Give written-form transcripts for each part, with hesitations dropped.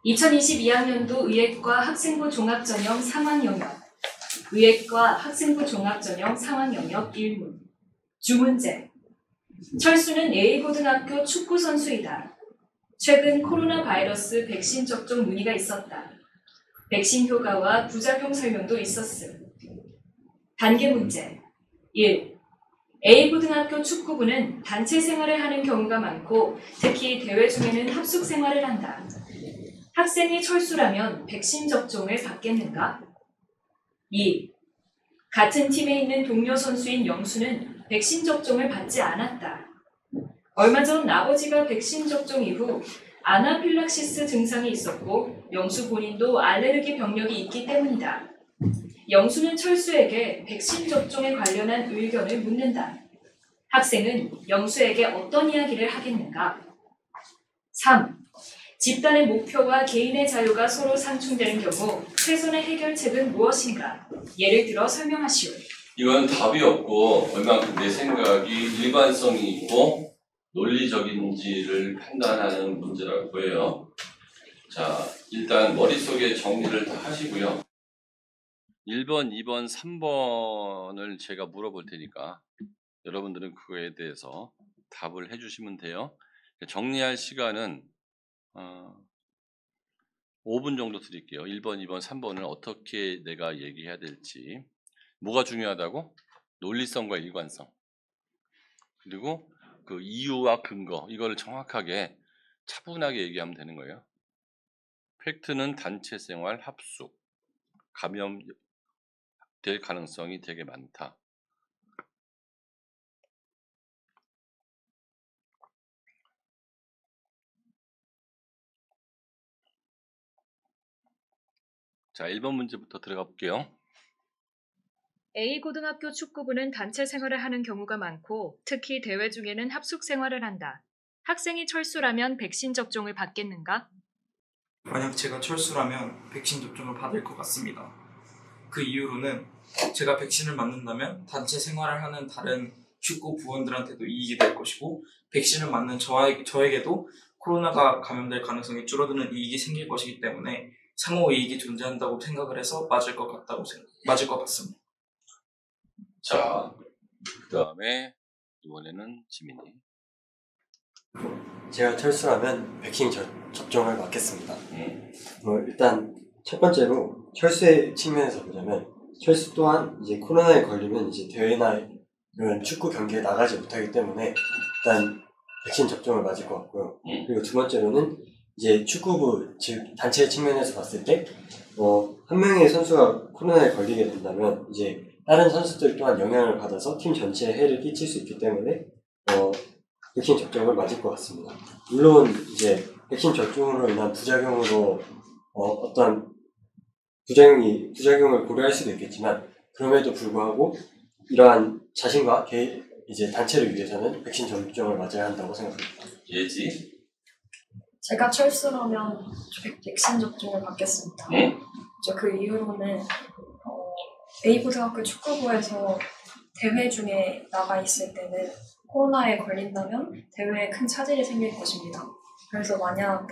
2022학년도 의예과 학생부 종합전형 상황 영역, 의예과 학생부 종합전형 상황 영역 1문. 주문제. 철수는 A고등학교 축구선수이다. 최근 코로나 바이러스 백신 접종 문의가 있었다. 백신 효과와 부작용 설명도 있었음. 단계 문제. 1. A고등학교 축구부는 단체 생활을 하는 경우가 많고 특히 대회 중에는 합숙 생활을 한다. 학생이 철수라면 백신 접종을 받겠는가? 2. 같은 팀에 있는 동료 선수인 영수는 백신 접종을 받지 않았다. 얼마 전 아버지가 백신 접종 이후 아나필락시스 증상이 있었고 영수 본인도 알레르기 병력이 있기 때문이다. 영수는 철수에게 백신 접종에 관련한 의견을 묻는다. 학생은 영수에게 어떤 이야기를 하겠는가? 3. 집단의 목표와 개인의 자유가 서로 상충되는 경우 최선의 해결책은 무엇인가? 예를 들어 설명하시오. 이건 답이 없고 얼만큼 내 생각이 일관성이 있고 논리적인지를 판단하는 문제라고 해요. 자, 일단 머릿속에 정리를 다 하시고요. 1번, 2번, 3번을 제가 물어볼 테니까 여러분들은 그거에 대해서 답을 해주시면 돼요. 정리할 시간은 5분 정도 드릴게요. 1번, 2번, 3번을 어떻게 내가 얘기해야 될지. 뭐가 중요하다고? 논리성과 일관성. 그리고 그 이유와 근거, 이거를 정확하게 차분하게 얘기하면 되는 거예요. 팩트는 단체 생활, 합숙, 감염될 가능성이 되게 많다. 자, 1번 문제부터 들어가 볼게요. A고등학교 축구부는 단체 생활을 하는 경우가 많고 특히 대회 중에는 합숙 생활을 한다. 학생이 철수라면 백신 접종을 받겠는가? 만약 제가 철수라면 백신 접종을 받을 것 같습니다. 그 이유로는 제가 백신을 맞는다면 단체 생활을 하는 다른 축구 부원들한테도 이익이 될 것이고 백신을 맞는 저에게도 코로나가 감염될 가능성이 줄어드는 이익이 생길 것이기 때문에 상호 이익이 존재한다고 생각을 해서 맞을 것 같습니다. 자, 그 다음에 이번에는 지민이. 제가 철수라면 백신 접종을 받겠습니다. 일단 첫 번째로 철수의 측면에서 보자면 철수 또한 이제 코로나에 걸리면 이제 대회나 이런 축구 경기에 나가지 못하기 때문에 일단 백신 접종을 맞을 것 같고요. 그리고 두 번째로는 이제 축구부 즉 단체 측면에서 봤을 때 한 명의 선수가 코로나에 걸리게 된다면 이제 다른 선수들 또한 영향을 받아서 팀 전체에 해를 끼칠 수 있기 때문에 백신 접종을 맞을 것 같습니다. 물론 이제 백신 접종으로 인한 부작용으로 어떤 부작용을 고려할 수도 있겠지만 그럼에도 불구하고 이러한 자신과 이제 단체를 위해서는 백신 접종을 맞아야 한다고 생각합니다. 예지? 제가 철수라면 백신 접종을 받겠습니다. 그 이유로는 A고등학교 축구부에서 대회 중에 나가 있을 때는 코로나에 걸린다면 대회에 큰 차질이 생길 것입니다. 그래서 만약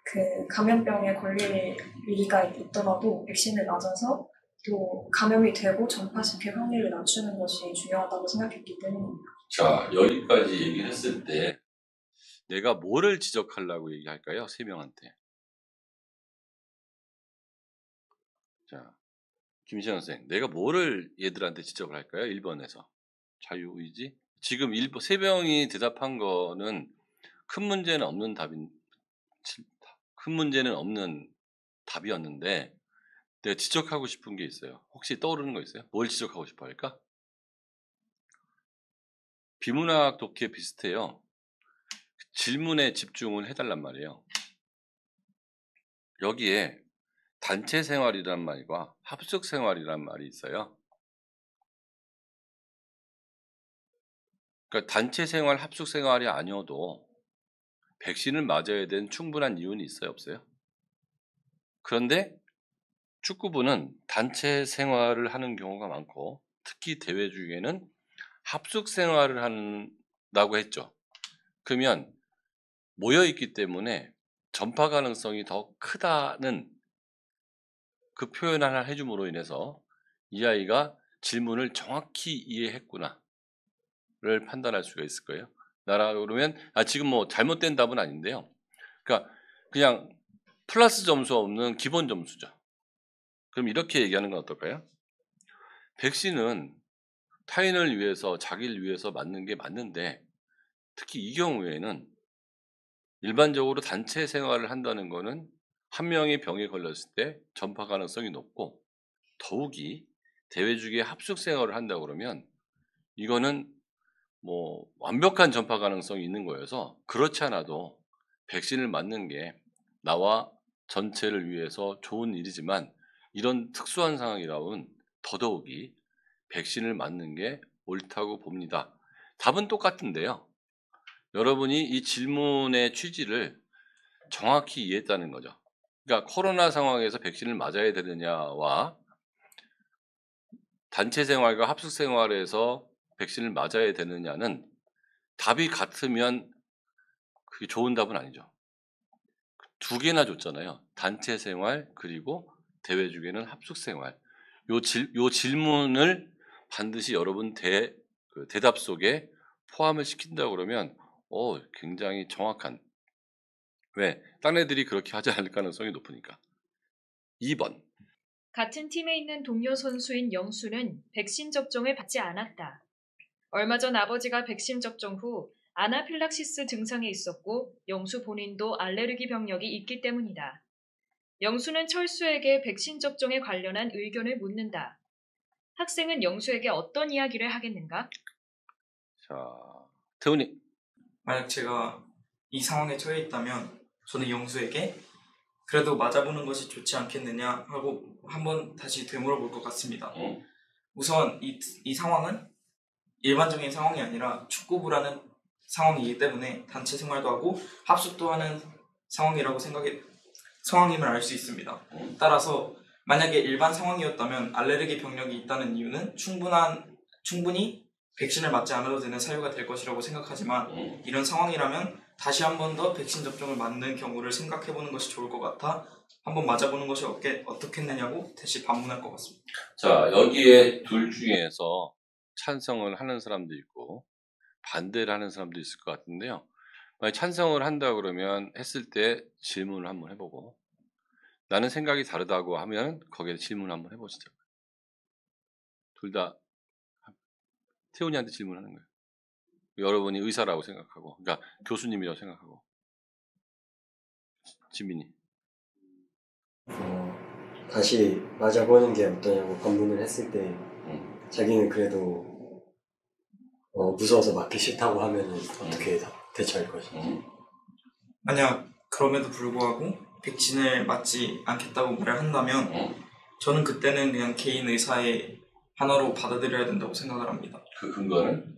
그 감염병에 걸릴 위기가 있더라도 백신을 맞아서 또 감염이 되고 전파시킬 확률을 낮추는 것이 중요하다고 생각했기 때문입니다. 자, 여기까지 얘기를 했을 때 내가 뭐를 지적하려고 얘기할까요? 세 명한테. 자, 김시현 선생, 내가 뭐를 얘들한테 지적을 할까요? 1번에서. 자유의지? 지금 세 명이 대답한 거는 큰 문제는 없는 답이었는데 내가 지적하고 싶은 게 있어요. 혹시 떠오르는 거 있어요? 뭘 지적하고 싶어 할까? 비문학 독해 비슷해요. 질문에 집중을 해달란 말이에요. 여기에 단체 생활이란 말과 합숙 생활이란 말이 있어요. 그러니까 단체 생활, 합숙 생활이 아니어도 백신을 맞아야 되는 충분한 이유는 있어요, 없어요? 그런데 축구부는 단체 생활을 하는 경우가 많고 특히 대회 중에는 합숙 생활을 한다고 했죠. 그러면 모여 있기 때문에 전파 가능성이 더 크다는 그 표현 하나 해줌으로 인해서 이 아이가 질문을 정확히 이해했구나를 판단할 수가 있을 거예요. 나라 그러면 지금 뭐 잘못된 답은 아닌데요. 그러니까 그냥 플러스 점수 없는 기본 점수죠. 그럼 이렇게 얘기하는 건 어떨까요? 백신은 타인을 위해서 자기를 위해서 맞는 게 맞는데 특히 이 경우에는 일반적으로 단체 생활을 한다는 거는 한 명이 병에 걸렸을 때 전파 가능성이 높고 더욱이 대외주기에 합숙 생활을 한다 그러면 이거는 뭐 완벽한 전파 가능성이 있는 거여서 그렇지 않아도 백신을 맞는 게 나와 전체를 위해서 좋은 일이지만 이런 특수한 상황이라면 더더욱이 백신을 맞는 게 옳다고 봅니다. 답은 똑같은데요. 여러분이 이 질문의 취지를 정확히 이해했다는 거죠. 그러니까 코로나 상황에서 백신을 맞아야 되느냐와 단체 생활과 합숙 생활에서 백신을 맞아야 되느냐는 답이 같으면 그게 좋은 답은 아니죠. 두 개나 줬잖아요. 단체 생활 그리고 대외 중에는 합숙 생활. 요 질문을 반드시 여러분 대답 속에 포함을 시킨다 그러면 굉장히 정확한. 왜? 딴 애들이 그렇게 하지 않을 가능성이 높으니까. 2번. 같은 팀에 있는 동료 선수인 영수는 백신 접종을 받지 않았다. 얼마 전 아버지가 백신 접종 후 아나필락시스 증상이 있었고 영수 본인도 알레르기 병력이 있기 때문이다. 영수는 철수에게 백신 접종에 관련한 의견을 묻는다. 학생은 영수에게 어떤 이야기를 하겠는가? 자, 태훈이. 만약 제가 이 상황에 처해 있다면 저는 영수에게 그래도 맞아보는 것이 좋지 않겠느냐 하고 한번 다시 되물어볼 것 같습니다. 우선 이 상황은 일반적인 상황이 아니라 축구부라는 상황이기 때문에 단체 생활도 하고 합숙도 하는 상황임을 알 수 있습니다. 따라서 만약에 일반 상황이었다면 알레르기 병력이 있다는 이유는 충분히 백신을 맞지 않아도 되는 사유가 될 것이라고 생각하지만 이런 상황이라면 다시 한 번 더 백신 접종을 맞는 경우를 생각해보는 것이 좋을 것 같아 한번 맞아보는 것이 어떻겠느냐고 다시 반문할 것 같습니다. 자, 여기에 둘 중에서 찬성을 하는 사람도 있고 반대를 하는 사람도 있을 것 같은데요. 만약 찬성을 한다 그러면 했을 때 질문을 한번 해보고 나는 생각이 다르다고 하면 거기에 질문을 한번 해보시죠. 둘 다 태훈이한테 질문하는 거예요. 여러분이 의사라고 생각하고 그러니까 교수님이라고 생각하고 지민이 다시 맞아보는 게 어떠냐고 반문을 했을 때 자기는 그래도 무서워서 맞기 싫다고 하면은 어떻게 대처할 것인지. 만약 그럼에도 불구하고 백신을 맞지 않겠다고 말을 한다면 저는 그때는 그냥 개인 의사의 하나로 받아들여야 된다고 생각을 합니다. 그 근거는?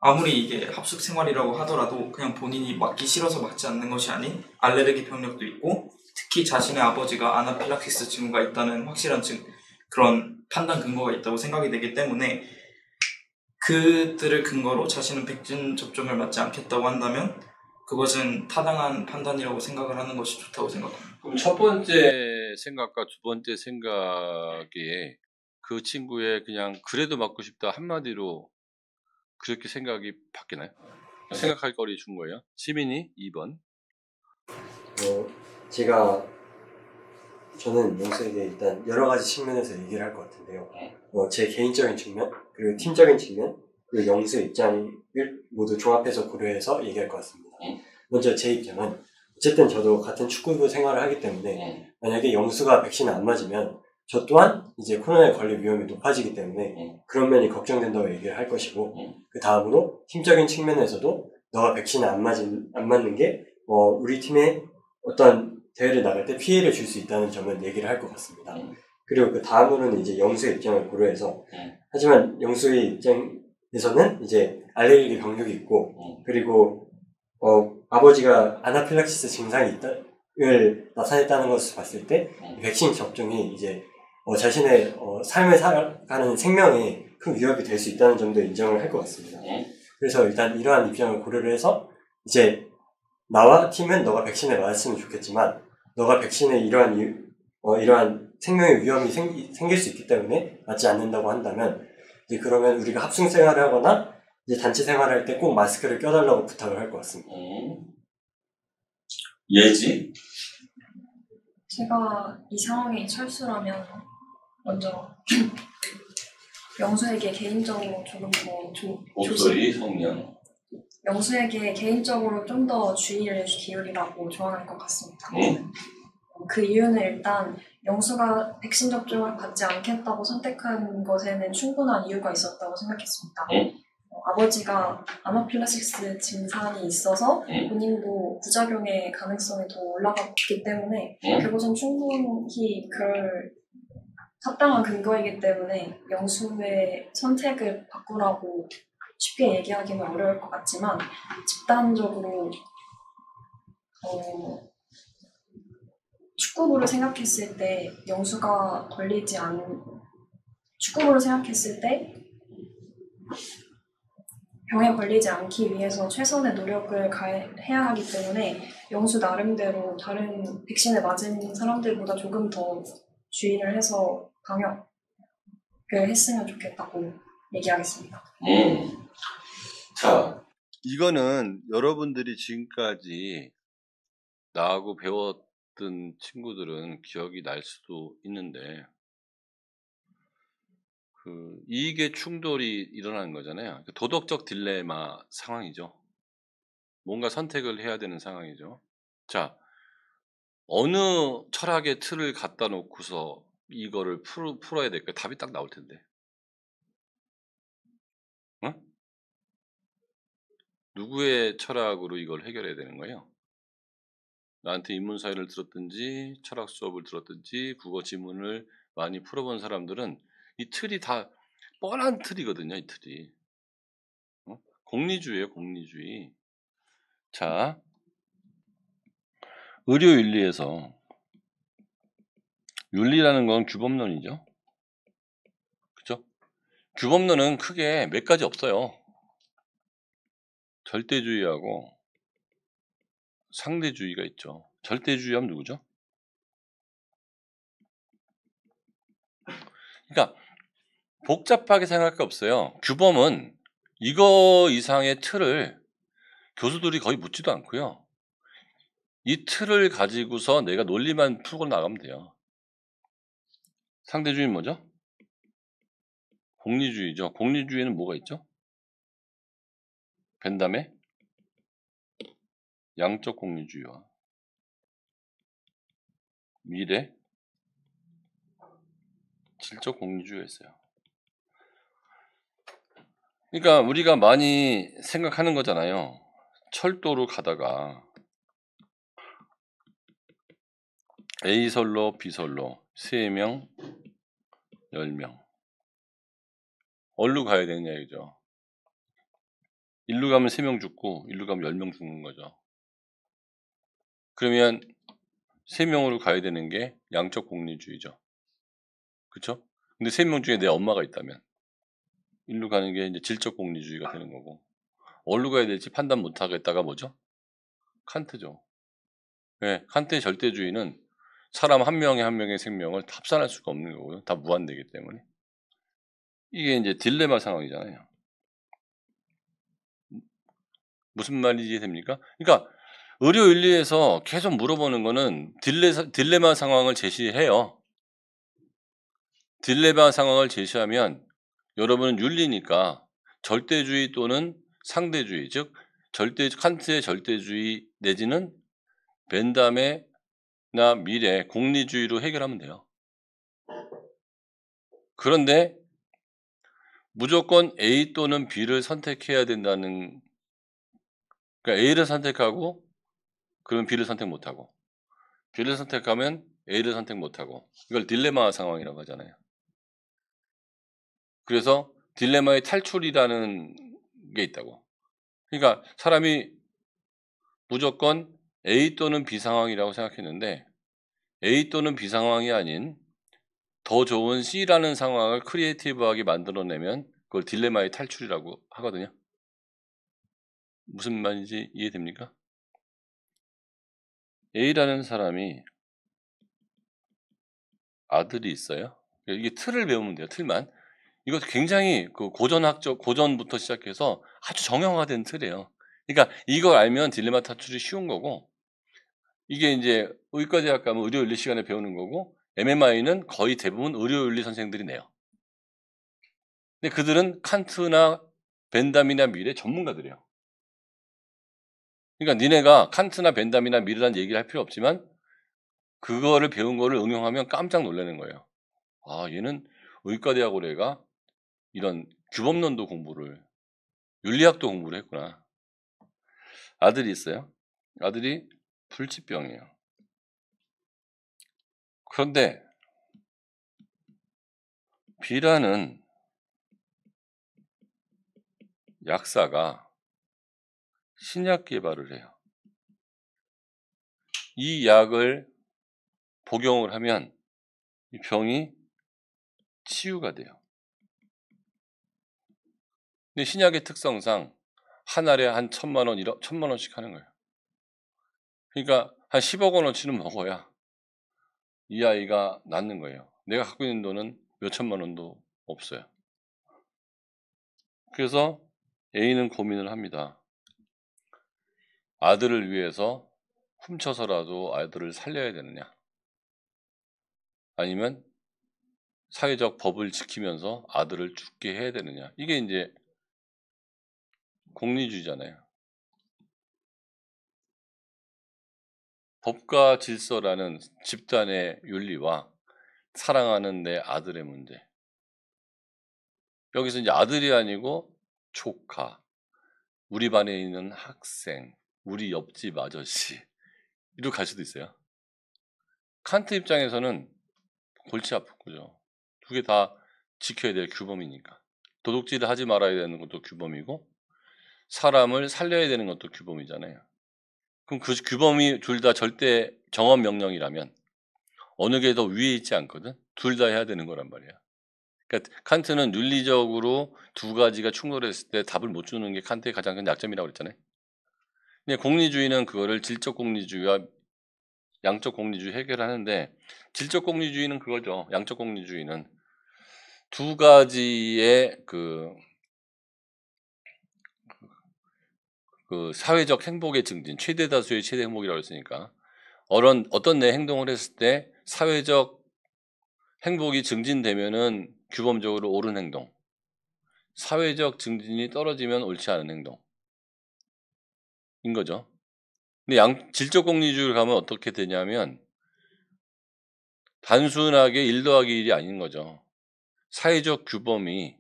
아무리 이게 합숙 생활이라고 하더라도 그냥 본인이 맞기 싫어서 맞지 않는 것이 아닌 알레르기 병력도 있고 특히 자신의 아버지가 아나필락시스 증후가 있다는 확실한 그런 판단 근거가 있다고 생각이 되기 때문에 그들을 근거로 자신은 백신 접종을 맞지 않겠다고 한다면 그것은 타당한 판단이라고 생각을 하는 것이 좋다고 생각합니다. 그럼 첫 번째 생각과 두 번째 생각에 그 친구의 그냥 그래도 맞고 싶다 한마디로 그렇게 생각이 바뀌나요? 생각할 거리 준 거예요. 시민이 2번. 저는 영수에게 일단 여러 가지 측면에서 얘기를 할 것 같은데요. 제 개인적인 측면, 그리고 팀적인 측면, 그리고 영수의 입장을 모두 종합해서 고려해서 얘기할 것 같습니다. 먼저 제 입장은 어쨌든 저도 같은 축구부 생활을 하기 때문에 만약에 영수가 백신을 안 맞으면 저 또한 이제 코로나에 걸릴 위험이 높아지기 때문에 그런 면이 걱정된다고 얘기를 할 것이고 그 다음으로 팀적인 측면에서도 너가 백신을 안 맞는 게 우리 팀에 어떤 대회를 나갈 때 피해를 줄 수 있다는 점은 얘기를 할 것 같습니다. 그리고 그 다음으로는 이제 영수의 입장을 고려해서 하지만 영수의 입장에서는 이제 알레르기 병력이 있고 그리고 아버지가 아나필락시스 증상이 나타냈다는 것을 봤을 때 백신 접종이 이제 자신의 삶을 살아가는 생명에 큰 위협이 될 수 있다는 점도 인정을 할 것 같습니다. 그래서 일단 이러한 입장을 고려를 해서 이제 나와 팀은 너가 백신에 맞았으면 좋겠지만 너가 백신에 이러한 생명의 위험이 생길 수 있기 때문에 맞지 않는다고 한다면 이제 그러면 우리가 합숙 생활을 하거나 이제 단체 생활을 할 때 꼭 마스크를 껴달라고 부탁을 할 것 같습니다. 예지? 제가 이 상황에 철수라면 먼저 영수에게 개인적으로 조금 더 목소리 성량. 영수에게 개인적으로 좀 더 주의를 기울이라고 조언할 것 같습니다. 그 이유는 일단 영수가 백신 접종을 받지 않겠다고 선택한 것에는 충분한 이유가 있었다고 생각했습니다. 아버지가 아나필락시스 증상이 있어서 본인도 부작용의 가능성이 더 올라갔기 때문에 그것은 충분히 그럴 합당한 근거이기 때문에 영수의 선택을 바꾸라고 쉽게 얘기하기는 어려울 것 같지만 집단적으로 축구부를 생각했을 때 축구부를 생각했을 때 병에 걸리지 않기 위해서 최선의 노력을 해야 하기 때문에 영수 나름대로 다른 백신을 맞은 사람들보다 조금 더 주의를 해서 방역을 했으면 좋겠다고 얘기하겠습니다. 자, 이거는 여러분들이 지금까지 나하고 배웠던 친구들은 기억이 날 수도 있는데 그 이익의 충돌이 일어나는 거잖아요. 도덕적 딜레마 상황이죠. 뭔가 선택을 해야 되는 상황이죠. 자, 어느 철학의 틀을 갖다 놓고서 이거를 풀어야 될까? 답이 딱 나올 텐데. 응? 누구의 철학으로 이걸 해결해야 되는 거예요? 나한테 인문사회를 들었든지 철학 수업을 들었든지 국어 지문을 많이 풀어본 사람들은 이 틀이 다 뻔한 틀이거든요. 이 틀이. 공리주의예요. 공리주의. 자, 의료윤리에서 윤리라는 건 규범론이죠. 그죠? 규범론은 크게 몇 가지 없어요. 절대주의하고 상대주의가 있죠. 절대주의 하면 누구죠? 그러니까 복잡하게 생각할 게 없어요. 규범은 이거 이상의 틀을 교수들이 거의 묻지도 않고요. 이 틀을 가지고서 내가 논리만 풀고 나가면 돼요. 상대주의는 뭐죠? 공리주의죠. 공리주의는 뭐가 있죠? 벤담의 양적 공리주의와 미래 질적 공리주의가 있어요. 그러니까 우리가 많이 생각하는 거잖아요. 철도로 가다가 A선로, B선로 3명, 10명 어디로 가야 되느냐 이죠. 일로 가면 3명 죽고 일로 가면 10명 죽는 거죠. 그러면 3명으로 가야 되는 게 양적 공리주의죠. 그쵸? 근데 3명 중에 내 엄마가 있다면 일로 가는 게 이제 질적 공리주의가 되는 거고 어디로 가야 될지 판단 못 하겠다가 뭐죠? 칸트죠. 네, 칸트의 절대주의는 사람 한 명의 생명을 합산할 수가 없는 거고요. 다 무한되기 때문에. 이게 이제 딜레마 상황이잖아요. 무슨 말인지 이해됩니까? 그러니까 의료윤리에서 계속 물어보는 거는 딜레마 상황을 제시해요. 딜레마 상황을 제시하면 여러분은 윤리니까 절대주의 또는 상대주의, 즉 칸트의 절대주의 내지는 벤담의 나 미래 공리주의로 해결하면 돼요. 그런데 무조건 A 또는 B를 선택해야 된다는, 그러니까 A를 선택하고 그러면 B를 선택 못하고 B를 선택하면 A를 선택 못하고 이걸 딜레마 상황이라고 하잖아요. 그래서 딜레마의 탈출이라는 게 있다고. 그러니까 사람이 무조건 A 또는 B 상황이라고 생각했는데 A 또는 B 상황이 아닌 더 좋은 C라는 상황을 크리에이티브하게 만들어내면 그걸 딜레마의 탈출이라고 하거든요. 무슨 말인지 이해됩니까? A라는 사람이 아들이 있어요. 이게 틀을 배우면 돼요. 틀만. 이것도 굉장히 그 고전부터 시작해서 아주 정형화된 틀이에요. 그러니까 이걸 알면 딜레마 탈출이 쉬운 거고, 이게 이제 의과대학 가면 의료윤리 시간에 배우는 거고, MMI는 거의 대부분 의료윤리 선생들이 내요. 근데 그들은 칸트나 벤담이나 밀의 전문가들이에요. 그러니까 니네가 칸트나 벤담이나 밀이라는 얘기를 할 필요 없지만 그거를 배운 거를 응용하면 깜짝 놀라는 거예요. 아, 얘는 의과대학으로 애가 이런 규범론도 공부를, 윤리학도 공부를 했구나. 아들이 있어요. 아들이 불치병이에요. 그런데 B라는 약사가 신약 개발을 해요. 이 약을 복용을 하면 이 병이 치유가 돼요. 근데 신약의 특성상 한 알에 한 1,000만 원씩 하는 거예요. 그러니까 한 10억 원어치는 먹어야 이 아이가 낫는 거예요. 내가 갖고 있는 돈은 몇천만 원도 없어요. 그래서 A는 고민을 합니다. 아들을 위해서 훔쳐서라도 아들을 살려야 되느냐, 아니면 사회적 법을 지키면서 아들을 죽게 해야 되느냐. 이게 이제 공리주의잖아요. 법과 질서라는 집단의 윤리와 사랑하는 내 아들의 문제. 여기서 이제 아들이 아니고 조카, 우리 반에 있는 학생, 우리 옆집 아저씨, 이렇게 갈 수도 있어요. 칸트 입장에서는 골치 아픈 거죠. 두 개 다 지켜야 될 규범이니까. 도둑질을 하지 말아야 되는 것도 규범이고, 사람을 살려야 되는 것도 규범이잖아요. 그럼 그 규범이 둘 다 절대 정언 명령이라면 어느 게 더 위에 있지 않거든? 둘 다 해야 되는 거란 말이야. 그러니까 칸트는 윤리적으로 두 가지가 충돌했을 때 답을 못 주는 게 칸트의 가장 큰 약점이라고 그랬잖아요. 근데 공리주의는 그거를 질적 공리주의와 양적 공리주의 해결하는데, 질적 공리주의는 그거죠. 양적 공리주의는 두 가지의 그 사회적 행복의 증진, 최대 다수의 최대 행복이라고 했으니까 어떤 내 행동을 했을 때 사회적 행복이 증진되면은 규범적으로 옳은 행동, 사회적 증진이 떨어지면 옳지 않은 행동인 거죠. 근데 질적 공리주의를 가면 어떻게 되냐면 단순하게 1 더하기 1이 아닌 거죠. 사회적 규범이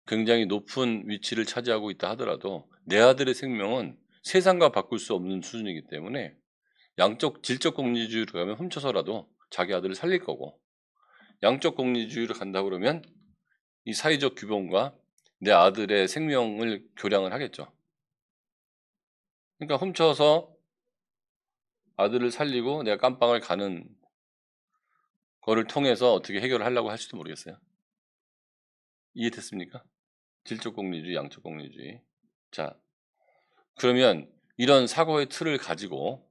굉장히 높은 위치를 차지하고 있다 하더라도 내 아들의 생명은 세상과 바꿀 수 없는 수준이기 때문에 질적 공리주의로 가면 훔쳐서라도 자기 아들을 살릴 거고, 양적 공리주의로 간다 그러면 이 사회적 규범과 내 아들의 생명을 교량을 하겠죠. 그러니까 훔쳐서 아들을 살리고 내가 깜빵을 가는 거를 통해서 어떻게 해결을 하려고 할지도 모르겠어요. 이해됐습니까? 질적 공리주의, 양적 공리주의. 자, 그러면 이런 사고의 틀을 가지고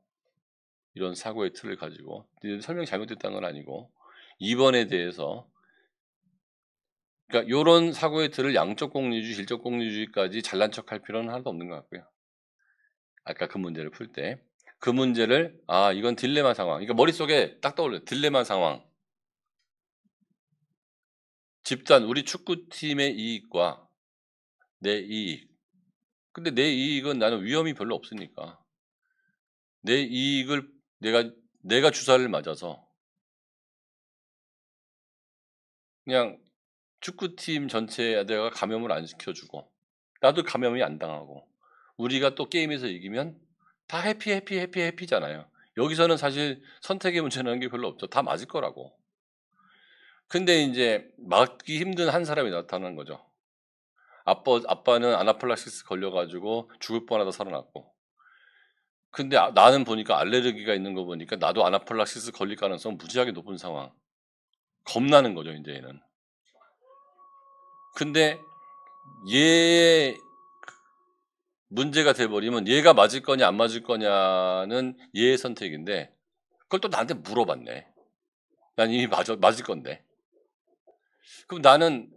설명이 잘못됐다는 건 아니고, 2번에 대해서, 그러니까 이런 사고의 틀을 양적 공리주의, 질적 공리주의까지 잘난 척할 필요는 하나도 없는 것 같고요. 아까 그 문제를 풀 때 그 문제를 이건 딜레마 상황. 그러니까 머릿속에 딱 떠올려요. 딜레마 상황. 집단, 우리 축구팀의 이익과 내 이익. 근데 내 이익은 나는 위험이 별로 없으니까 내 이익을 내가 주사를 맞아서 그냥 축구팀 전체에 내가 감염을 안 시켜주고 나도 감염이 안 당하고 우리가 또 게임에서 이기면 다 해피잖아요. 여기서는 사실 선택의 문제라는 게 별로 없죠. 다 맞을 거라고. 근데 이제 맞기 힘든 한 사람이 나타나는 거죠. 아빠는 아나필락시스 걸려가지고 죽을 뻔하다 살아났고, 근데 나는 보니까 알레르기가 있는 거 보니까 나도 아나필락시스 걸릴 가능성 무지하게 높은 상황. 겁나는 거죠, 이제 얘는. 근데 얘의 문제가 돼버리면 얘가 맞을 거냐 안 맞을 거냐는 얘의 선택인데 그걸 또 나한테 물어봤네. 난 이미 맞을 건데. 그럼 나는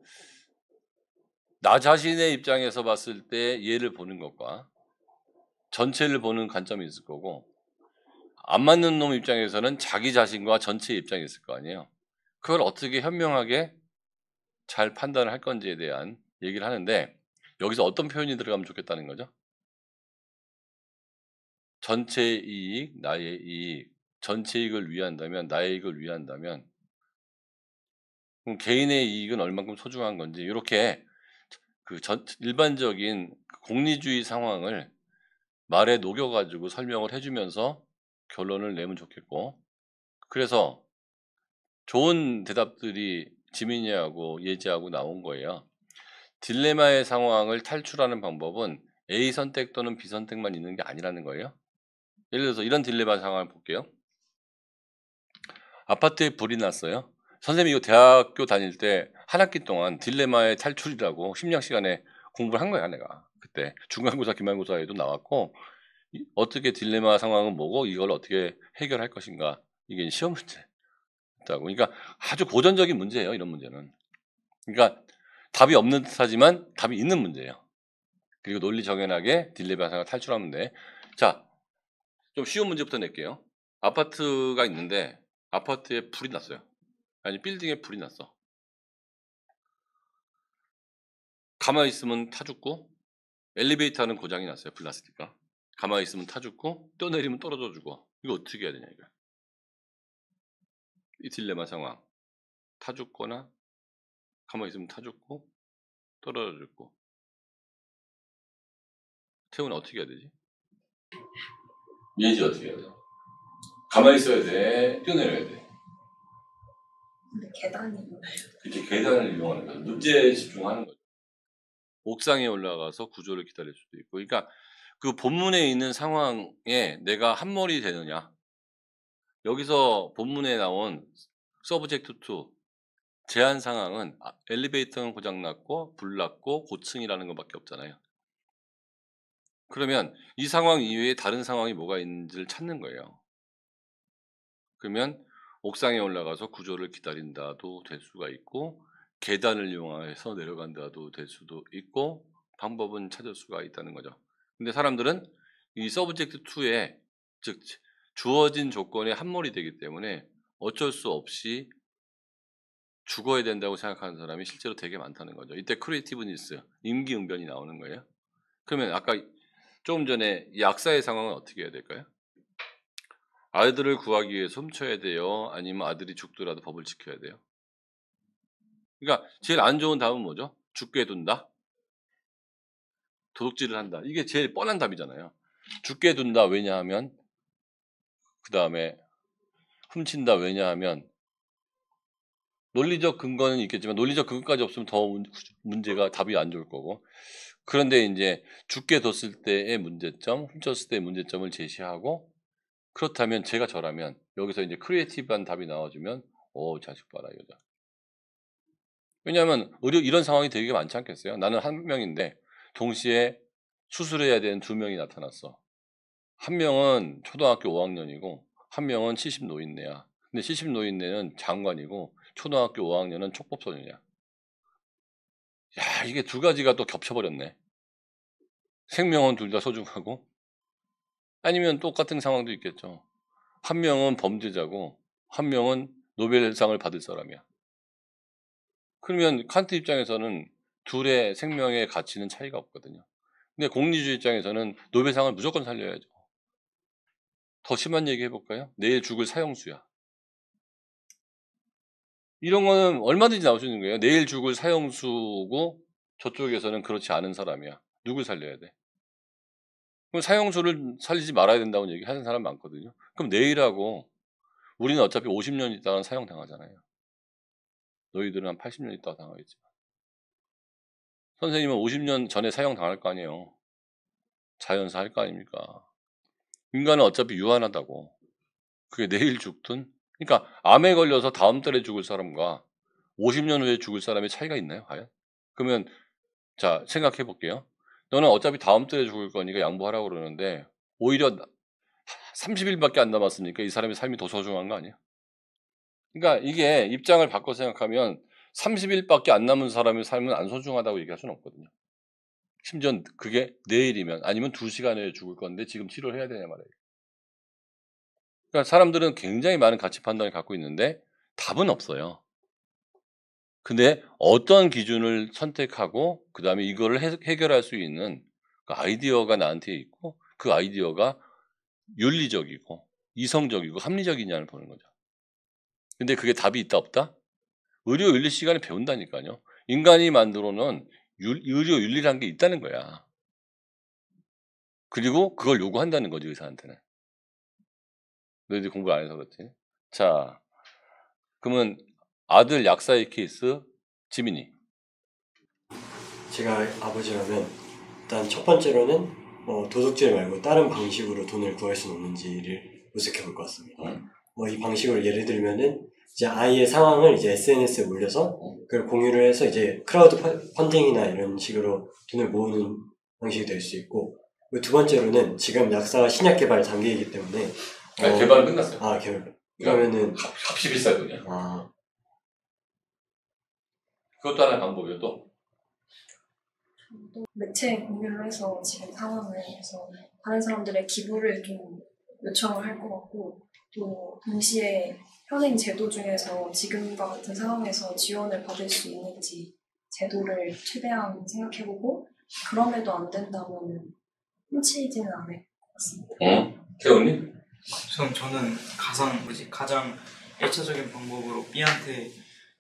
나 자신의 입장에서 봤을 때 얘를 보는 것과 전체를 보는 관점이 있을 거고 안 맞는 놈 입장에서는 자기 자신과 전체 입장이 있을 거 아니에요. 그걸 어떻게 현명하게 잘 판단을 할 건지에 대한 얘기를 하는데 여기서 어떤 표현이 들어가면 좋겠다는 거죠? 전체 이익, 나의 이익, 전체 이익을 위한다면, 나의 이익을 위한다면 그럼 개인의 이익은 얼만큼 소중한 건지 이렇게 일반적인 공리주의 상황을 말에 녹여가지고 설명을 해주면서 결론을 내면 좋겠고 그래서 좋은 대답들이 지민이하고 예지하고 나온 거예요. 딜레마의 상황을 탈출하는 방법은 A 선택 또는 B 선택만 있는 게 아니라는 거예요. 예를 들어서 이런 딜레마 상황을 볼게요. 아파트에 불이 났어요. 선생님이 이거 대학교 다닐 때 한 학기 동안 딜레마의 탈출이라고 심리학 시간에 공부를 한 거야 내가. 그때 중간고사 기말고사에도 나왔고 어떻게 딜레마 상황은 뭐고 이걸 어떻게 해결할 것인가 이게 시험 문제다고. 그러니까 아주 고전적인 문제예요. 이런 문제는. 그러니까 답이 없는 듯하지만 답이 있는 문제예요. 그리고 논리 정연하게 딜레마 상황을 탈출하면 돼. 자, 좀 쉬운 문제부터 낼게요. 아파트가 있는데 아파트에 불이 났어요. 아니 빌딩에 불이 났어. 가만히 있으면 타 죽고 엘리베이터는 고장이 났어요. 불 났으니까. 가만히 있으면 타 죽고 뛰어내리면 떨어져 죽어. 이거 어떻게 해야 되냐 이거. 이 딜레마 상황. 타 죽거나 가만히 있으면 타 죽고 떨어져 죽고. 태훈은 어떻게 해야 되지? 예지 어떻게 해야 돼? 가만히 있어야 돼. 뛰어내려야 돼. 근데 계단이 이렇게 계단을 이용하는 거죠. 문제에 집중하는 거죠. 옥상에 올라가서 구조를 기다릴 수도 있고. 그러니까 그 본문에 있는 상황에 내가 한몰이 되느냐. 여기서 본문에 나온 서브젝트 2 제한 상황은 엘리베이터는 고장났고 불났고 고층이라는 것밖에 없잖아요. 그러면 이 상황 이외에 다른 상황이 뭐가 있는지를 찾는 거예요. 그러면 옥상에 올라가서 구조를 기다린다도 될 수가 있고 계단을 이용해서 내려간다도 될 수도 있고 방법은 찾을 수가 있다는 거죠. 근데 사람들은 이 서브젝트 2에 즉 주어진 조건에 함몰이 되기 때문에 어쩔 수 없이 죽어야 된다고 생각하는 사람이 실제로 되게 많다는 거죠. 이때 크리에이티브니스, 임기응변이 나오는 거예요. 그러면 아까 조금 전에 이 약사의 상황은 어떻게 해야 될까요? 아들을 구하기 위해서 훔쳐야 돼요? 아니면 아들이 죽더라도 법을 지켜야 돼요? 그러니까 제일 안 좋은 답은 뭐죠? 죽게 둔다? 도둑질을 한다. 이게 제일 뻔한 답이잖아요. 죽게 둔다. 왜냐하면 그 다음에 훔친다. 왜냐하면 논리적 근거는 있겠지만 논리적 근거까지 없으면 더 문제가 답이 안 좋을 거고 그런데 이제 죽게 뒀을 때의 문제점, 훔쳤을 때의 문제점을 제시하고 그렇다면 제가 저라면 여기서 이제 크리에이티브한 답이 나와주면 자식 봐라 이거죠. 왜냐하면 이런 상황이 되게 많지 않겠어요? 나는 한 명인데 동시에 수술해야 되는 2명이 나타났어. 한 명은 초등학교 5학년이고 한 명은 70 노인네야. 근데 70 노인네는 장관이고 초등학교 5학년은 촉법소년이야. 야, 이게 두 가지가 또 겹쳐버렸네. 생명은 둘 다 소중하고 아니면 똑같은 상황도 있겠죠. 한 명은 범죄자고 한 명은 노벨상을 받을 사람이야. 그러면 칸트 입장에서는 둘의 생명의 가치는 차이가 없거든요. 근데 공리주의 입장에서는 노벨상을 무조건 살려야죠. 더 심한 얘기 해볼까요? 내일 죽을 사형수야. 이런 거는 얼마든지 나올 수 있는 거예요. 내일 죽을 사형수고 저쪽에서는 그렇지 않은 사람이야. 누굴 살려야 돼? 그럼 사형수를 살리지 말아야 된다고 얘기하는 사람 많거든요. 그럼 내일하고 우리는 어차피 50년 있다가 사형 당하잖아요. 너희들은 한 80년 있다가 당하겠지만. 선생님은 50년 전에 사형 당할 거 아니에요. 자연사 할 거 아닙니까? 인간은 어차피 유한하다고. 그게 내일 죽든. 그러니까 암에 걸려서 다음 달에 죽을 사람과 50년 후에 죽을 사람의 차이가 있나요? 과연? 그러면 자 생각해 볼게요. 너는 어차피 다음 달에 죽을 거니까 양보하라고 그러는데 오히려 30일밖에 안 남았으니까 이 사람의 삶이 더 소중한 거 아니야? 그러니까 이게 입장을 바꿔 생각하면 30일밖에 안 남은 사람의 삶은 안 소중하다고 얘기할 수는 없거든요. 심지어 그게 내일이면 아니면 2시간 후에 죽을 건데 지금 치료를 해야 되냐 말이에요. 그러니까 사람들은 굉장히 많은 가치 판단을 갖고 있는데 답은 없어요. 근데 어떤 기준을 선택하고 그 다음에 이거를 해결할 수 있는 그 아이디어가 나한테 있고 그 아이디어가 윤리적이고 이성적이고 합리적이냐를 보는 거죠. 근데 그게 답이 있다 없다? 의료 윤리 시간에 배운다니까요. 인간이 만들어 놓은 의료 윤리라는 게 있다는 거야. 그리고 그걸 요구한다는 거지 의사한테는. 너희들이 공부를 안 해서 그렇지. 자, 그러면 아들 약사의 케이스 지민이. 제가 아버지라면 일단 첫 번째로는 도둑질 말고 다른 방식으로 돈을 구할 수 없는지를 모색해 볼 것 같습니다. 이 방식으로 예를 들면은 이제 아이의 상황을 이제 SNS에 올려서 그걸 공유를 해서 이제 크라우드 펀딩이나 이런 식으로 돈을 모으는 방식이 될 수 있고, 두 번째로는 지금 약사가 신약 개발 단계이기 때문에 개발은 끝났어요. 아, 개발. 그러면은 값이 비쌀 거냐. 아, 그것도 하나의 방법이에요. 또 매체 공유를 해서 지금 상황을 해서 다른 사람들의 기부를 좀 요청을 할 것 같고, 또 동시에 현행 제도 중에서 지금과 같은 상황에서 지원을 받을 수 있는지 제도를 최대한 생각해보고, 그럼에도 안 된다면 훔치지는 않을 것 같습니다. 태훈이? 저는 가장 1차적인 방법으로 B한테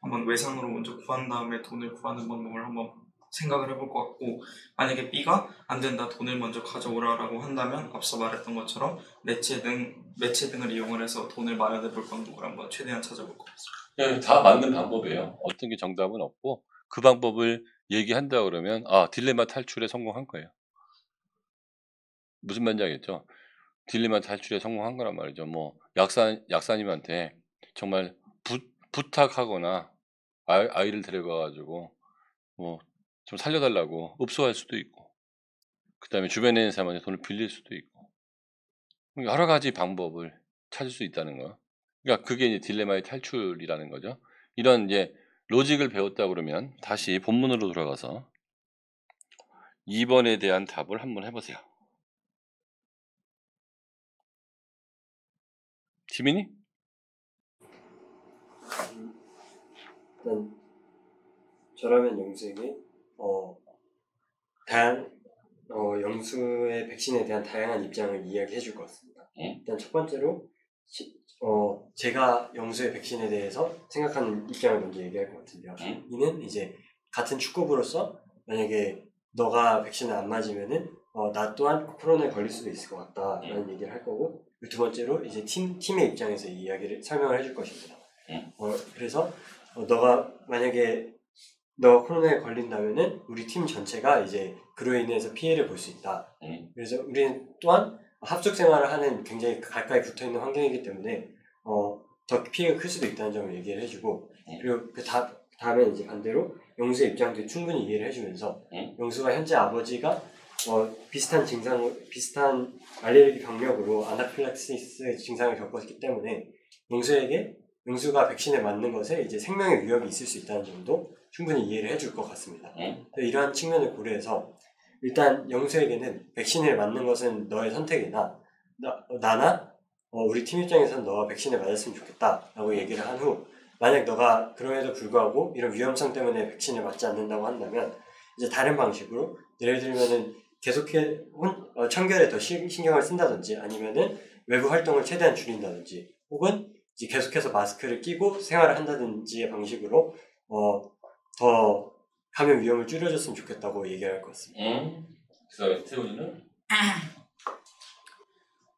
한번 외상으로 먼저 구한 다음에 돈을 구하는 방법을 한번 생각을 해볼 것 같고, 만약에 B가 안 된다, 돈을 먼저 가져오라라고 한다면 앞서 말했던 것처럼 매체 등을 이용을 해서 돈을 마련해 볼 방법을 한번 최대한 찾아볼 것 같습니다. 다 맞는 방법이에요. 어떤 게 정답은 없고 그 방법을 얘기한다 그러면 딜레마 탈출에 성공한 거예요. 무슨 말인지 알겠죠? 딜레마 탈출에 성공한 거란 말이죠. 뭐 약사님한테 정말 부탁하거나 아이를 데려가가지고 뭐 좀 살려달라고 읍소할 수도 있고, 그 다음에 주변에 있는 사람한테 돈을 빌릴 수도 있고, 여러 가지 방법을 찾을 수 있다는 거. 그러니까 그게 이제 딜레마의 탈출이라는 거죠. 이런 이제 로직을 배웠다 그러면 다시 본문으로 돌아가서 2번에 대한 답을 한번 해보세요. 지민이? 일단 저라면 영수에게 영수의 백신에 대한 다양한 입장을 이야기해 줄 것 같습니다. 일단 첫 번째로 제가 영수의 백신에 대해서 생각하는 입장을 먼저 얘기할 것 같은데요. 이는 이제 같은 축구부로서 만약에 너가 백신을 안 맞으면은 나 또한 코로나에 걸릴 수도 있을 것 같다라는 얘기를 할 거고, 두 번째로 이제 팀의 입장에서 이 이야기를 설명을 해줄 것입니다. 그래서 너가 만약에 너가 코로나에 걸린다면은 우리 팀 전체가 이제 그로 인해서 피해를 볼 수 있다. 그래서 우리는 또한 합숙 생활을 하는 굉장히 가까이 붙어 있는 환경이기 때문에 더 피해가 클 수도 있다는 점을 얘기를 해주고, 그리고 다음에 이제 반대로 영수의 입장도 충분히 이해를 해주면서 영수가 현재 아버지가 비슷한 알레르기 병력으로 아나필락시스 증상을 겪었기 때문에 영수가 백신에 맞는 것에 이제 생명의 위협이 있을 수 있다는 점도 충분히 이해를 해줄 것 같습니다. 이러한 측면을 고려해서 일단 영수에게는 백신을 맞는 것은 너의 선택이나 나나 우리 팀 입장에서는 너가 백신을 맞았으면 좋겠다라고 얘기를 한 후, 만약 너가 그럼에도 불구하고 이런 위험성 때문에 백신을 맞지 않는다고 한다면 이제 다른 방식으로, 예를 들면은 계속해 청결에 더 신경을 쓴다든지, 아니면은 외부 활동을 최대한 줄인다든지, 혹은 이제 계속해서 마스크를 끼고 생활을 한다든지의 방식으로 더 감염 위험을 줄여줬으면 좋겠다고 얘기할 것 같습니다. 그 다음에 태훈이는?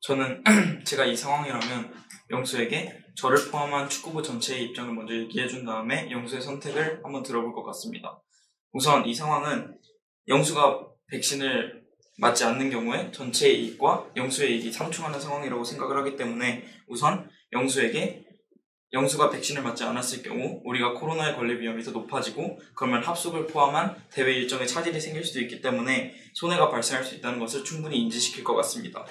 저는 제가 이 상황이라면 영수에게 저를 포함한 축구부 전체의 입장을 먼저 얘기해준 다음에 영수의 선택을 한번 들어볼 것 같습니다. 우선 이 상황은 영수가 백신을 맞지 않는 경우에 전체의 이익과 영수의 이익이 상충하는 상황이라고 생각을 하기 때문에 우선 영수에게 영수가 백신을 맞지 않았을 경우 우리가 코로나에 걸릴 위험이 더 높아지고 그러면 합숙을 포함한 대회 일정에 차질이 생길 수도 있기 때문에 손해가 발생할 수 있다는 것을 충분히 인지시킬 것 같습니다.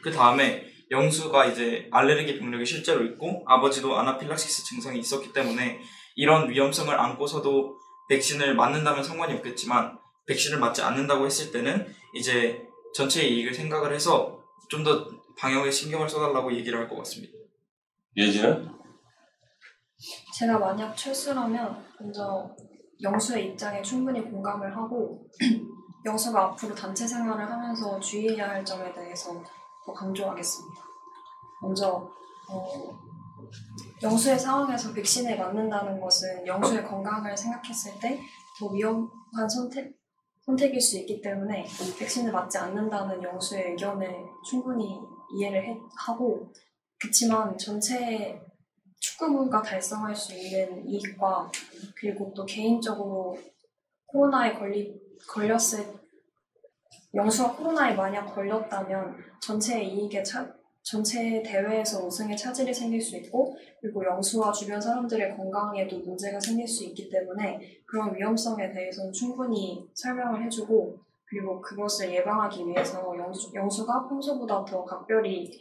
그 다음에 영수가 이제 알레르기 병력이 실제로 있고 아버지도 아나필락시스 증상이 있었기 때문에 이런 위험성을 안고서도 백신을 맞는다면 상관이 없겠지만 백신을 맞지 않는다고 했을 때는 이제 전체의 이익을 생각을 해서 좀 더 방역에 신경을 써달라고 얘기를 할 것 같습니다. 예지는? 제가 만약 철수라면 먼저 영수의 입장에 충분히 공감을 하고 영수가 앞으로 단체 생활을 하면서 주의해야 할 점에 대해서 더 강조하겠습니다. 먼저 영수의 상황에서 백신에 맞는다는 것은 영수의 건강을 생각했을 때 더 위험한 선택일 수 있기 때문에 백신을 맞지 않는다는 영수의 의견을 충분히 이해를 하고, 그치만 전체 축구부가 달성할 수 있는 이익과 그리고 또 개인적으로 코로나에 걸렸을 영수가 코로나에 만약 걸렸다면 전체 이익에 전체 대회에서 우승에 차질이 생길 수 있고, 그리고 영수와 주변 사람들의 건강에도 문제가 생길 수 있기 때문에 그런 위험성에 대해서는 충분히 설명을 해주고, 그리고 그것을 예방하기 위해서 영수가 평소보다 더 각별히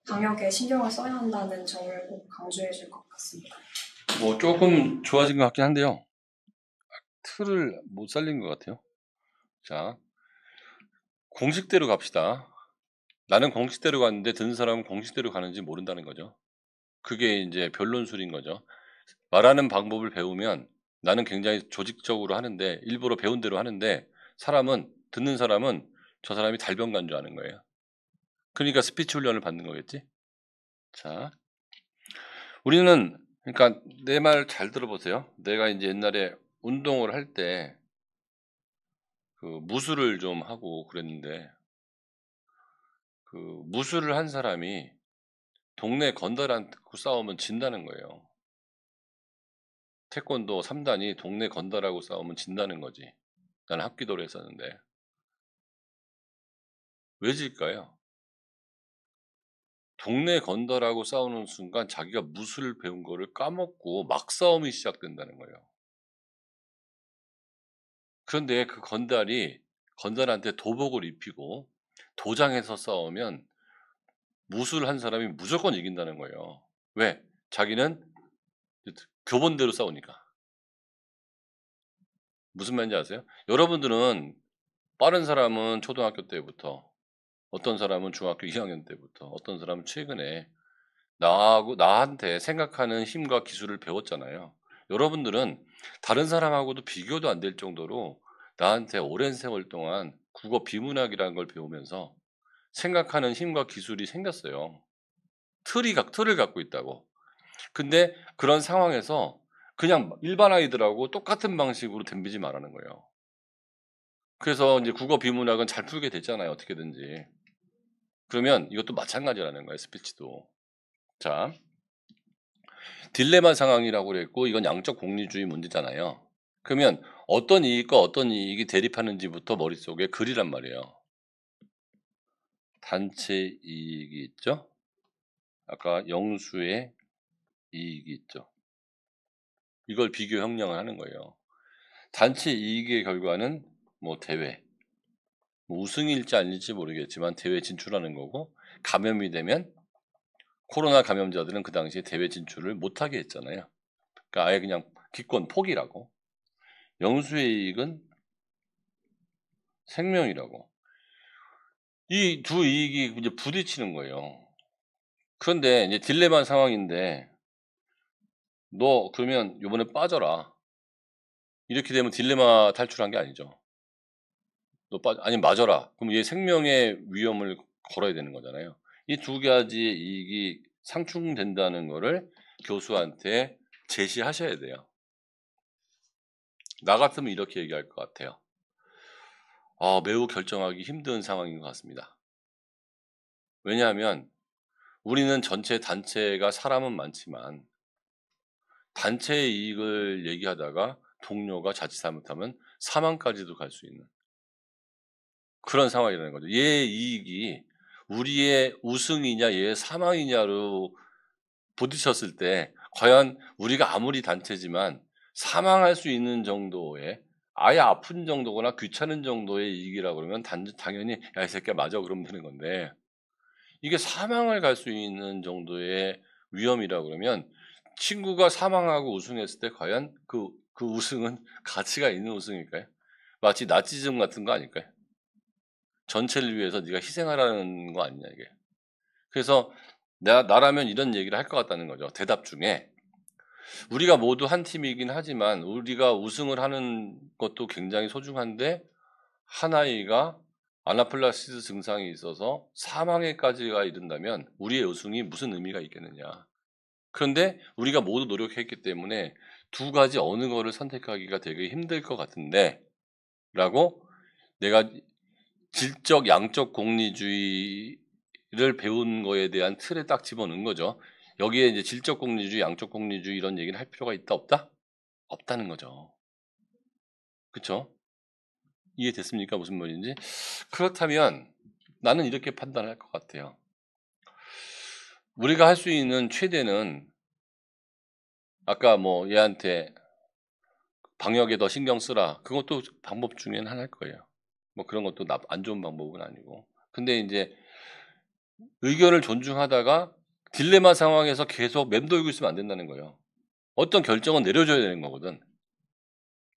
방역에 신경을 써야 한다는 점을 꼭 강조해 줄 것 같습니다. 뭐 조금 좋아진 것 같긴 한데요. 틀을 못 살린 것 같아요. 자, 공식대로 갑시다. 나는 공식대로 갔는데 듣는 사람은 공식대로 가는지 모른다는 거죠. 그게 이제 변론술인 거죠. 말하는 방법을 배우면 나는 굉장히 조직적으로 하는데 일부러 배운 대로 하는데 듣는 사람은 저 사람이 달변가인 줄 아는 거예요. 그러니까 스피치 훈련을 받는 거겠지. 자, 우리는 그러니까 내 말 잘 들어보세요. 내가 이제 옛날에 운동을 할 때 그 무술을 좀 하고 그랬는데 그 무술을 한 사람이 동네 건달하고 싸우면 진다는 거예요. 태권도 3단이 동네 건달하고 싸우면 진다는 거지. 나는 합기도를 했었는데. 왜 질까요? 동네 건달하고 싸우는 순간 자기가 무술을 배운 거를 까먹고 막 싸움이 시작된다는 거예요. 그런데 그 건달한테 도복을 입히고 도장에서 싸우면 무술한 사람이 무조건 이긴다는 거예요. 왜? 자기는 교본대로 싸우니까. 무슨 말인지 아세요? 여러분들은 빠른 사람은 초등학교 때부터, 어떤 사람은 중학교 2학년 때부터, 어떤 사람은 최근에 나한테 생각하는 힘과 기술을 배웠잖아요. 여러분들은 다른 사람하고도 비교도 안 될 정도로 나한테 오랜 세월 동안 국어 비문학이라는 걸 배우면서 생각하는 힘과 기술이 생겼어요. 틀을 갖고 있다고. 근데 그런 상황에서 그냥 일반 아이들하고 똑같은 방식으로 덤비지 말라는 거예요. 그래서 이제 국어 비문학은 잘 풀게 됐잖아요. 어떻게든지. 그러면 이것도 마찬가지라는 거예요. 스피치도. 자, 딜레마 상황이라고 그랬고 이건 양적 공리주의 문제잖아요. 그러면 어떤 이익과 어떤 이익이 대립하는지부터 머릿속에 그리란 말이에요. 단체 이익이 있죠. 아까 영수의 이익이 있죠. 이걸 비교 형량을 하는 거예요. 단체 이익의 결과는 뭐 대회, 뭐 우승일지 아닐지 모르겠지만 대회 진출하는 거고, 감염이 되면 코로나 감염자들은 그 당시에 대회 진출을 못하게 했잖아요. 그러니까 아예 그냥 기권 포기라고. 영수의 이익은 생명이라고. 이 두 이익이 이제 부딪히는 거예요. 그런데 이제 딜레마 상황인데 너 그러면 요번에 빠져라. 이렇게 되면 딜레마 탈출한 게 아니죠. 아니 맞아라. 그럼 얘 생명의 위험을 걸어야 되는 거잖아요. 이 두 가지의 이익이 상충된다는 거를 교수한테 제시하셔야 돼요. 나 같으면 이렇게 얘기할 것 같아요. 매우 결정하기 힘든 상황인 것 같습니다. 왜냐하면 우리는 전체 단체가 사람은 많지만 단체의 이익을 얘기하다가 동료가 자칫 잘못하면 사망까지도 갈 수 있는 그런 상황이라는 거죠. 얘의 이익이 우리의 우승이냐 얘의 사망이냐로 부딪혔을 때 과연 우리가 아무리 단체지만 사망할 수 있는 정도의 아예 아픈 정도거나 귀찮은 정도의 이익이라고 그러면 당연히 야, 이 새끼야 맞아 그러면 되는 건데 이게 사망을 갈 수 있는 정도의 위험이라고 그러면 친구가 사망하고 우승했을 때 과연 그 우승은 가치가 있는 우승일까요? 마치 나치즘 같은 거 아닐까요? 전체를 위해서 네가 희생하라는 거 아니냐 이게. 그래서 나라면 이런 얘기를 할 것 같다는 거죠. 대답 중에 우리가 모두 한 팀이긴 하지만 우리가 우승을 하는 것도 굉장히 소중한데 한 아이가 아나필락시스 증상이 있어서 사망에까지가 이른다면 우리의 우승이 무슨 의미가 있겠느냐. 그런데 우리가 모두 노력했기 때문에 두 가지 어느 거를 선택하기가 되게 힘들 것 같은데 라고 내가 질적 양적 공리주의를 배운 거에 대한 틀에 딱 집어넣은 거죠. 여기에 이제 질적 공리주의, 양적 공리주의 이런 얘기를 할 필요가 있다 없다? 없다는 거죠. 그쵸? 이해됐습니까? 무슨 말인지? 그렇다면 나는 이렇게 판단할 것 같아요. 우리가 할 수 있는 최대는 아까 뭐 얘한테 방역에 더 신경 쓰라. 그것도 방법 중에는 하나일 거예요. 뭐 그런 것도 안 좋은 방법은 아니고. 근데 이제 의견을 존중하다가 딜레마 상황에서 계속 맴돌고 있으면 안 된다는 거예요. 어떤 결정은 내려줘야 되는 거거든.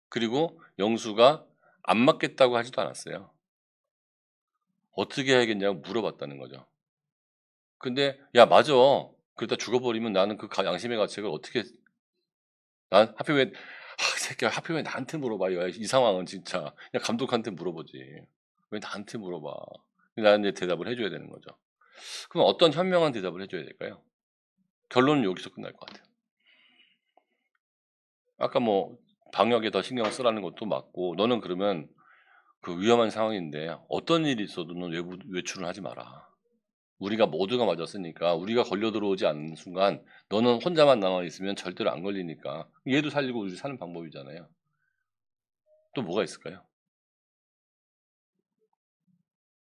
그리고 영수가 안 맞겠다고 하지도 않았어요. 어떻게 해야겠냐고 물어봤다는 거죠. 근데 야 맞아. 그러다 죽어버리면 나는 그 양심의 가책을 어떻게 난 하필 왜 새끼야 하필 왜 나한테 물어봐요. 이 상황은 진짜 그냥 감독한테 물어보지. 왜 나한테 물어봐. 나는 이제 대답을 해줘야 되는 거죠. 그럼 어떤 현명한 대답을 해줘야 될까요? 결론은 여기서 끝날 것 같아요. 아까 뭐 방역에 더 신경 쓰라는 것도 맞고 너는 그러면 그 위험한 상황인데 어떤 일이 있어도 넌 외출을 하지 마라. 우리가 모두가 맞았으니까 우리가 걸려 들어오지 않는 순간 너는 혼자만 남아 있으면 절대로 안 걸리니까 얘도 살리고 우리 사는 방법이잖아요. 또 뭐가 있을까요?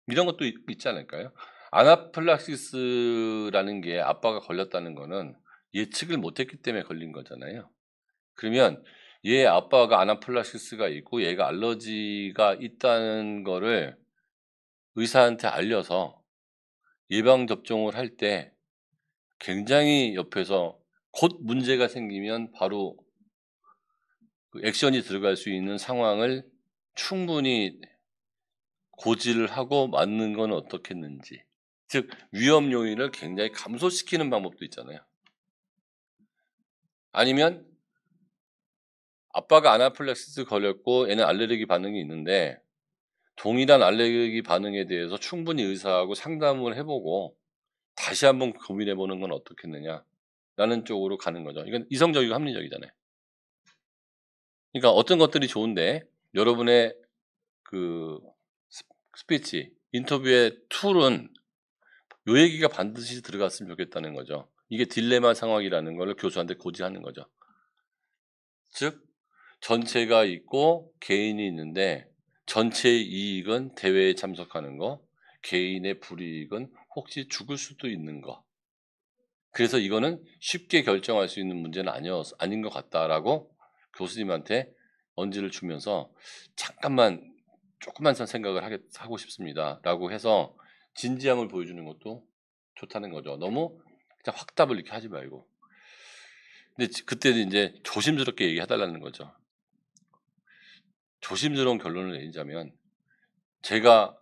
이런 것도 있지 않을까요? 아나필락시스라는 게 아빠가 걸렸다는 거는 예측을 못했기 때문에 걸린 거잖아요. 그러면 얘 아빠가 아나필락시스가 있고 얘가 알러지가 있다는 거를 의사한테 알려서 예방접종을 할 때 굉장히 옆에서 곧 문제가 생기면 바로 그 액션이 들어갈 수 있는 상황을 충분히 고지를 하고 맞는 건 어떻겠는지. 즉 위험 요인을 굉장히 감소시키는 방법도 있잖아요. 아니면 아빠가 아나필락시스 걸렸고 얘는 알레르기 반응이 있는데 동일한 알레르기 반응에 대해서 충분히 의사하고 상담을 해보고 다시 한번 고민해보는 건 어떻겠느냐 라는 쪽으로 가는 거죠. 이건 이성적이고 합리적이잖아요. 그러니까 어떤 것들이 좋은데 여러분의 그 스피치, 인터뷰의 툴은 요 얘기가 반드시 들어갔으면 좋겠다는 거죠. 이게 딜레마 상황이라는 걸 교수한테 고지하는 거죠. 즉 전체가 있고 개인이 있는데 전체의 이익은 대회에 참석하는 거, 개인의 불이익은 혹시 죽을 수도 있는 거. 그래서 이거는 쉽게 결정할 수 있는 문제는 아닌 것 같다라고 교수님한테 언지를 주면서 잠깐만 조금만 생각을 하고 싶습니다 라고 해서 진지함을 보여주는 것도 좋다는 거죠. 너무 그냥 확답을 이렇게 하지 말고. 근데 그때는 이제 조심스럽게 얘기해달라는 거죠. 조심스러운 결론을 내리자면 제가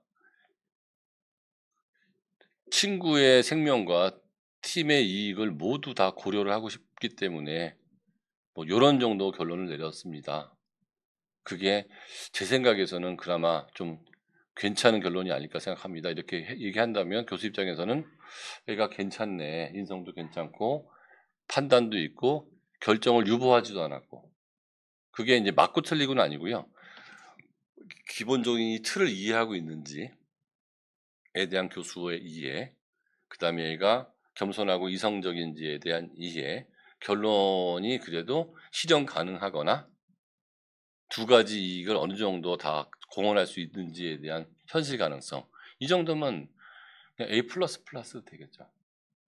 친구의 생명과 팀의 이익을 모두 다 고려를 하고 싶기 때문에 뭐 이런 정도 결론을 내렸습니다. 그게 제 생각에서는 그나마 좀 괜찮은 결론이 아닐까 생각합니다. 이렇게 얘기한다면 교수 입장에서는 얘가 괜찮네. 인성도 괜찮고 판단도 있고 결정을 유보하지도 않았고 그게 이제 맞고 틀리고는 아니고요. 기본적인 이 틀을 이해하고 있는지에 대한 교수의 이해, 그 다음에 얘가 겸손하고 이성적인지에 대한 이해, 결론이 그래도 실현 가능하거나 두 가지 이익을 어느 정도 다 공헌할 수 있는지에 대한 현실 가능성. 이 정도면 그냥 A++ 되겠죠.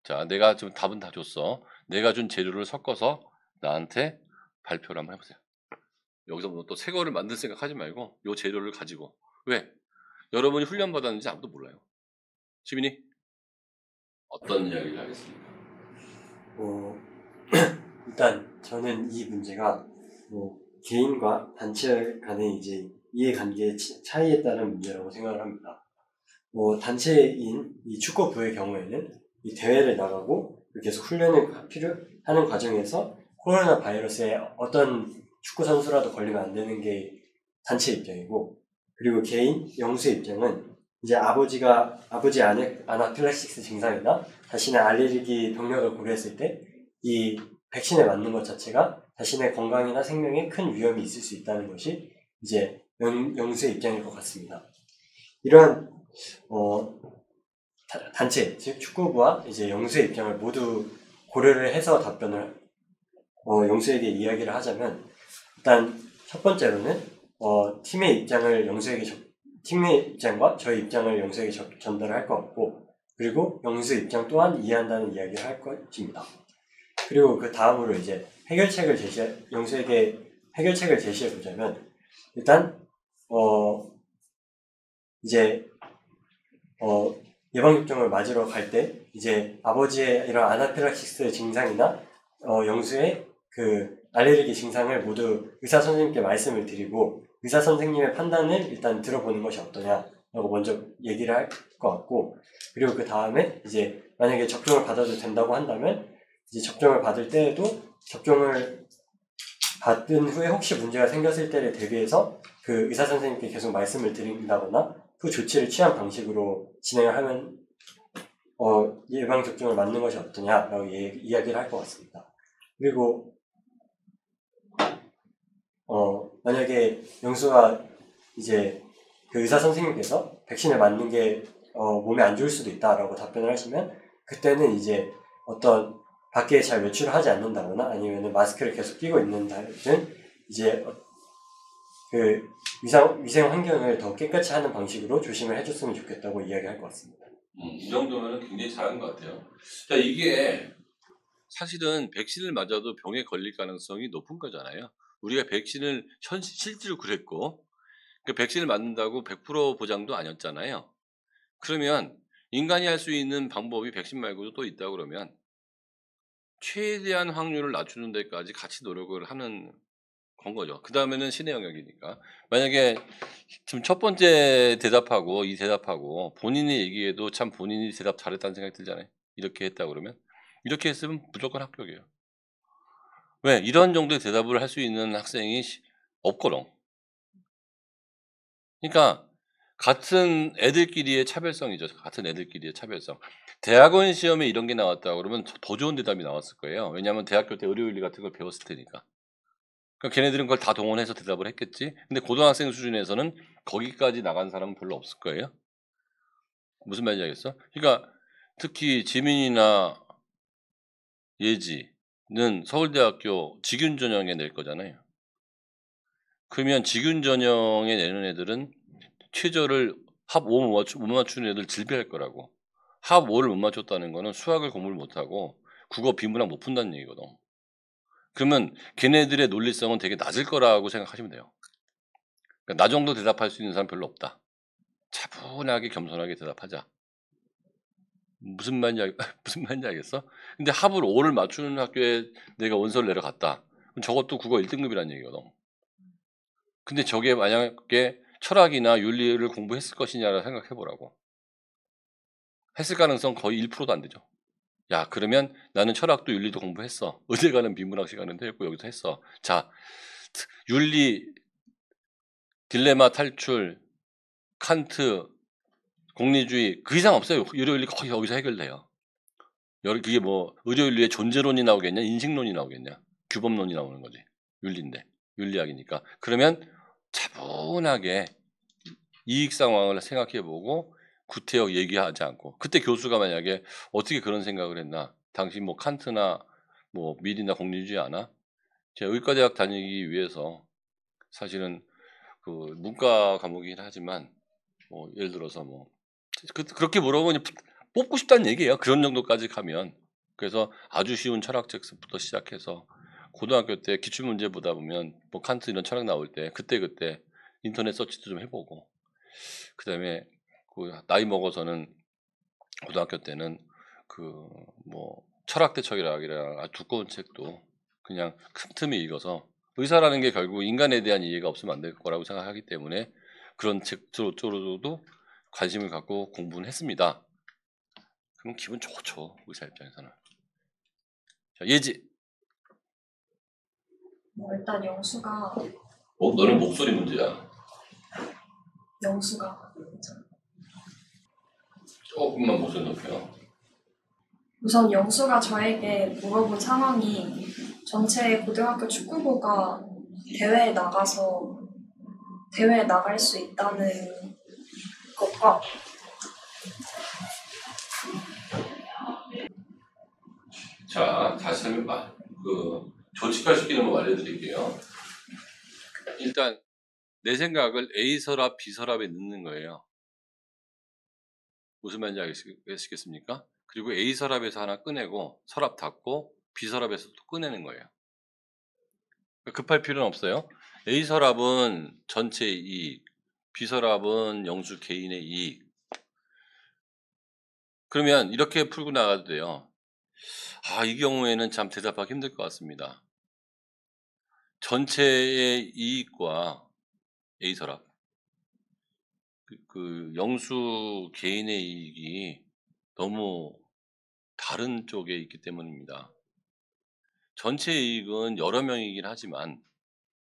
자, 내가 지금 답은 다 줬어. 내가 준 재료를 섞어서 나한테 발표를 한번 해보세요. 여기서 뭐 또 새 거를 만들 생각 하지 말고 요 재료를 가지고. 왜? 여러분이 훈련 받았는지 아무도 몰라요. 시민이 어떤 이야기를 하겠습니까? 일단 저는 이 문제가 개인과 단체 간의 이제 이해관계의 차이에 따른 문제라고 생각을 합니다. 단체인 이 축구부의 경우에는 이 대회를 나가고 계속 훈련을 필요하는 과정에서 코로나 바이러스에 어떤 축구 선수라도 걸리면 안 되는 게 단체 입장이고, 그리고 개인 영수의 입장은 이제 아버지 아나필락시스 증상이나 자신의 알레르기 병력을 고려했을 때 이 백신을 맞는 것 자체가 자신의 건강이나 생명에 큰 위험이 있을 수 있다는 것이 이제 영수의 입장일 것 같습니다. 이러한 단체, 즉 축구부와 이제 영수의 입장을 모두 고려를 해서 답변을 영수에게 이야기를 하자면, 일단 첫 번째로는 팀의 입장과 저희 입장을 영수에게 전달을 할 것 같고, 그리고 영수 입장 또한 이해한다는 이야기를 할 것입니다. 그리고 그 다음으로 이제 영수에게 해결책을 제시해 보자면, 일단 예방접종을 맞으러 갈 때 이제 아버지의 이런 아나필락시스 증상이나 영수의 그 알레르기 증상을 모두 의사 선생님께 말씀을 드리고 의사 선생님의 판단을 일단 들어보는 것이 어떠냐라고 먼저 얘기를 할 것 같고, 그리고 그 다음에 이제 만약에 접종을 받아도 된다고 한다면 이제 접종을 받을 때에도 접종을 받은 후에 혹시 문제가 생겼을 때를 대비해서 그 의사 선생님께 계속 말씀을 드린다거나 그 조치를 취한 방식으로 진행을 하면 예방접종을 맞는 것이 어떠냐라고 이야기를 할 것 같습니다. 그리고 만약에 영수가 이제 그 의사 선생님께서 백신을 맞는 게 몸에 안 좋을 수도 있다라고 답변을 하시면, 그때는 이제 어떤 밖에 잘 외출을 하지 않는다거나 아니면 마스크를 계속 끼고 있는 등 이제 그 위생 환경을 더 깨끗이 하는 방식으로 조심을 해줬으면 좋겠다고 이야기할 것 같습니다. 이 정도면 굉장히 잘한 것 같아요. 자, 이게 사실은 백신을 맞아도 병에 걸릴 가능성이 높은 거잖아요. 우리가 백신을 실제로 그랬고, 그 백신을 맞는다고 100% 보장도 아니었잖아요. 그러면 인간이 할 수 있는 방법이 백신 말고도 또 있다 그러면 최대한 확률을 낮추는 데까지 같이 노력을 하는 건 거죠. 그 다음에는 신의 영역이니까. 만약에 지금 첫 번째 대답하고 이 대답하고 본인이 얘기해도 참 본인이 대답 잘했다는 생각이 들잖아요. 이렇게 했다 그러면 이렇게 했으면 무조건 합격이에요. 왜? 이런 정도의 대답을 할 수 있는 학생이 없거든. 그러니까 같은 애들끼리의 차별성이죠. 같은 애들끼리의 차별성. 대학원 시험에 이런 게 나왔다 그러면 더 좋은 대답이 나왔을 거예요. 왜냐하면 대학교 때 의료윤리 같은 걸 배웠을 테니까. 그러니까 걔네들은 그걸 다 동원해서 대답을 했겠지. 근데 고등학생 수준에서는 거기까지 나간 사람은 별로 없을 거예요. 무슨 말인지 알겠어? 그러니까 특히 지민이나 예지는 서울대학교 직윤 전형에 낼 거잖아요. 그러면 직윤 전형에 내는 애들은 최저를 합 5 못 맞추는 애들 질비할 거라고. 합 5를 못 맞췄다는 거는 수학을 공부를 못하고 국어 비문학 못 푼다는 얘기거든. 그러면 걔네들의 논리성은 되게 낮을 거라고 생각하시면 돼요. 그러니까 나 정도 대답할 수 있는 사람 별로 없다. 차분하게 겸손하게 대답하자. 무슨 말인지 알겠어? 근데 합을 5를 맞추는 학교에 내가 원서를 내려갔다. 그럼 저것도 국어 1등급이라는 얘기거든. 근데 저게 만약에 철학이나 윤리를 공부했을 것이냐를 생각해 보라고. 했을 가능성 거의 1%도 안 되죠. 야, 그러면 나는 철학도 윤리도 공부했어. 의대 가는 비문학 시간은 했고 여기서 했어. 자, 윤리, 딜레마 탈출, 칸트, 공리주의 그 이상 없어요. 의료윤리 거의 여기서 해결돼요. 그게 뭐 의료윤리의 존재론이 나오겠냐, 인식론이 나오겠냐, 규범론이 나오는 거지. 윤리인데 윤리학이니까. 그러면 차분하게 이익 상황을 생각해보고 구태여 얘기하지 않고, 그때 교수가 만약에 어떻게 그런 생각을 했나, 당신 뭐 칸트나 뭐 밀이나 공리주의 아나? 제가 의과대학 다니기 위해서 사실은 그 문과 과목이긴 하지만 뭐 예를 들어서 뭐 그렇게 물어보니 뽑고 싶다는 얘기예요. 그런 정도까지 가면. 그래서 아주 쉬운 철학책부터 시작해서 고등학교 때 기출문제 보다 보면 뭐 칸트 이런 철학 나올 때 그때 인터넷 서치도 좀 해보고, 그 다음에 그 나이 먹어서는 고등학교 때는 그 뭐 철학대 철학이라 아주 두꺼운 책도 그냥 틈틈이 읽어서, 의사라는 게 결국 인간에 대한 이해가 없으면 안 될 거라고 생각하기 때문에 그런 책으로도 관심을 갖고 공부는 했습니다. 그럼 기분 좋죠, 의사 입장에서는. 자, 예지. 일단 영수가 너는 목소리 문제야. 영수가 조금만 목소리 높여. 우선 영수가 저에게 물어본 상황이 전체 고등학교 축구부가 대회에 나갈 수 있다는 것과 자, 다시 한번 조직화시키는 거 알려드릴게요. 일단 내 생각을 A서랍, B서랍에 넣는 거예요. 무슨 말인지 아시겠습니까? 그리고 A서랍에서 하나 꺼내고 서랍 닫고 B서랍에서 또 꺼내는 거예요. 급할 필요는 없어요. A서랍은 전체의 이익, B서랍은 영수 개인의 이익. 그러면 이렇게 풀고 나가도 돼요. 이 경우에는 참 대답하기 힘들 것 같습니다. 전체의 이익과 A서랍, 그 영수 개인의 이익이 너무 다른 쪽에 있기 때문입니다. 전체 이익은 여러 명이긴 하지만,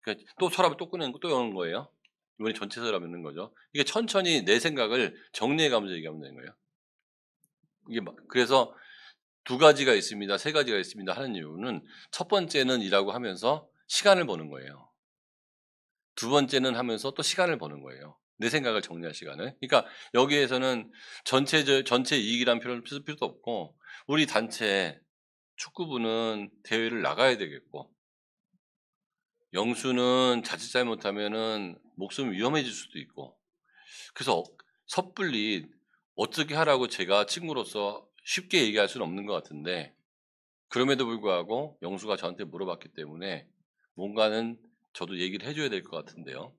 그러니까 또 서랍을 또 꺼내는 또 여는 거예요. 이번에 전체 서랍 있는 거죠. 이게 천천히 내 생각을 정리해가면서 얘기하면 되는 거예요. 이게 그래서 두 가지가 있습니다, 세 가지가 있습니다 하는 이유는, 첫 번째는 일하고 하면서 시간을 버는 거예요. 두 번째는 하면서 또 시간을 버는 거예요. 내 생각을 정리할 시간을. 그러니까 여기에서는 전체 이익이라는 표현을 쓸 필요도 없고, 우리 단체 축구부는 대회를 나가야 되겠고, 영수는 자칫 잘못하면은 목숨이 위험해질 수도 있고, 그래서 섣불리 어떻게 하라고 제가 친구로서 쉽게 얘기할 수는 없는 것 같은데, 그럼에도 불구하고 영수가 저한테 물어봤기 때문에 뭔가는 저도 얘기를 해줘야 될 것 같은데요.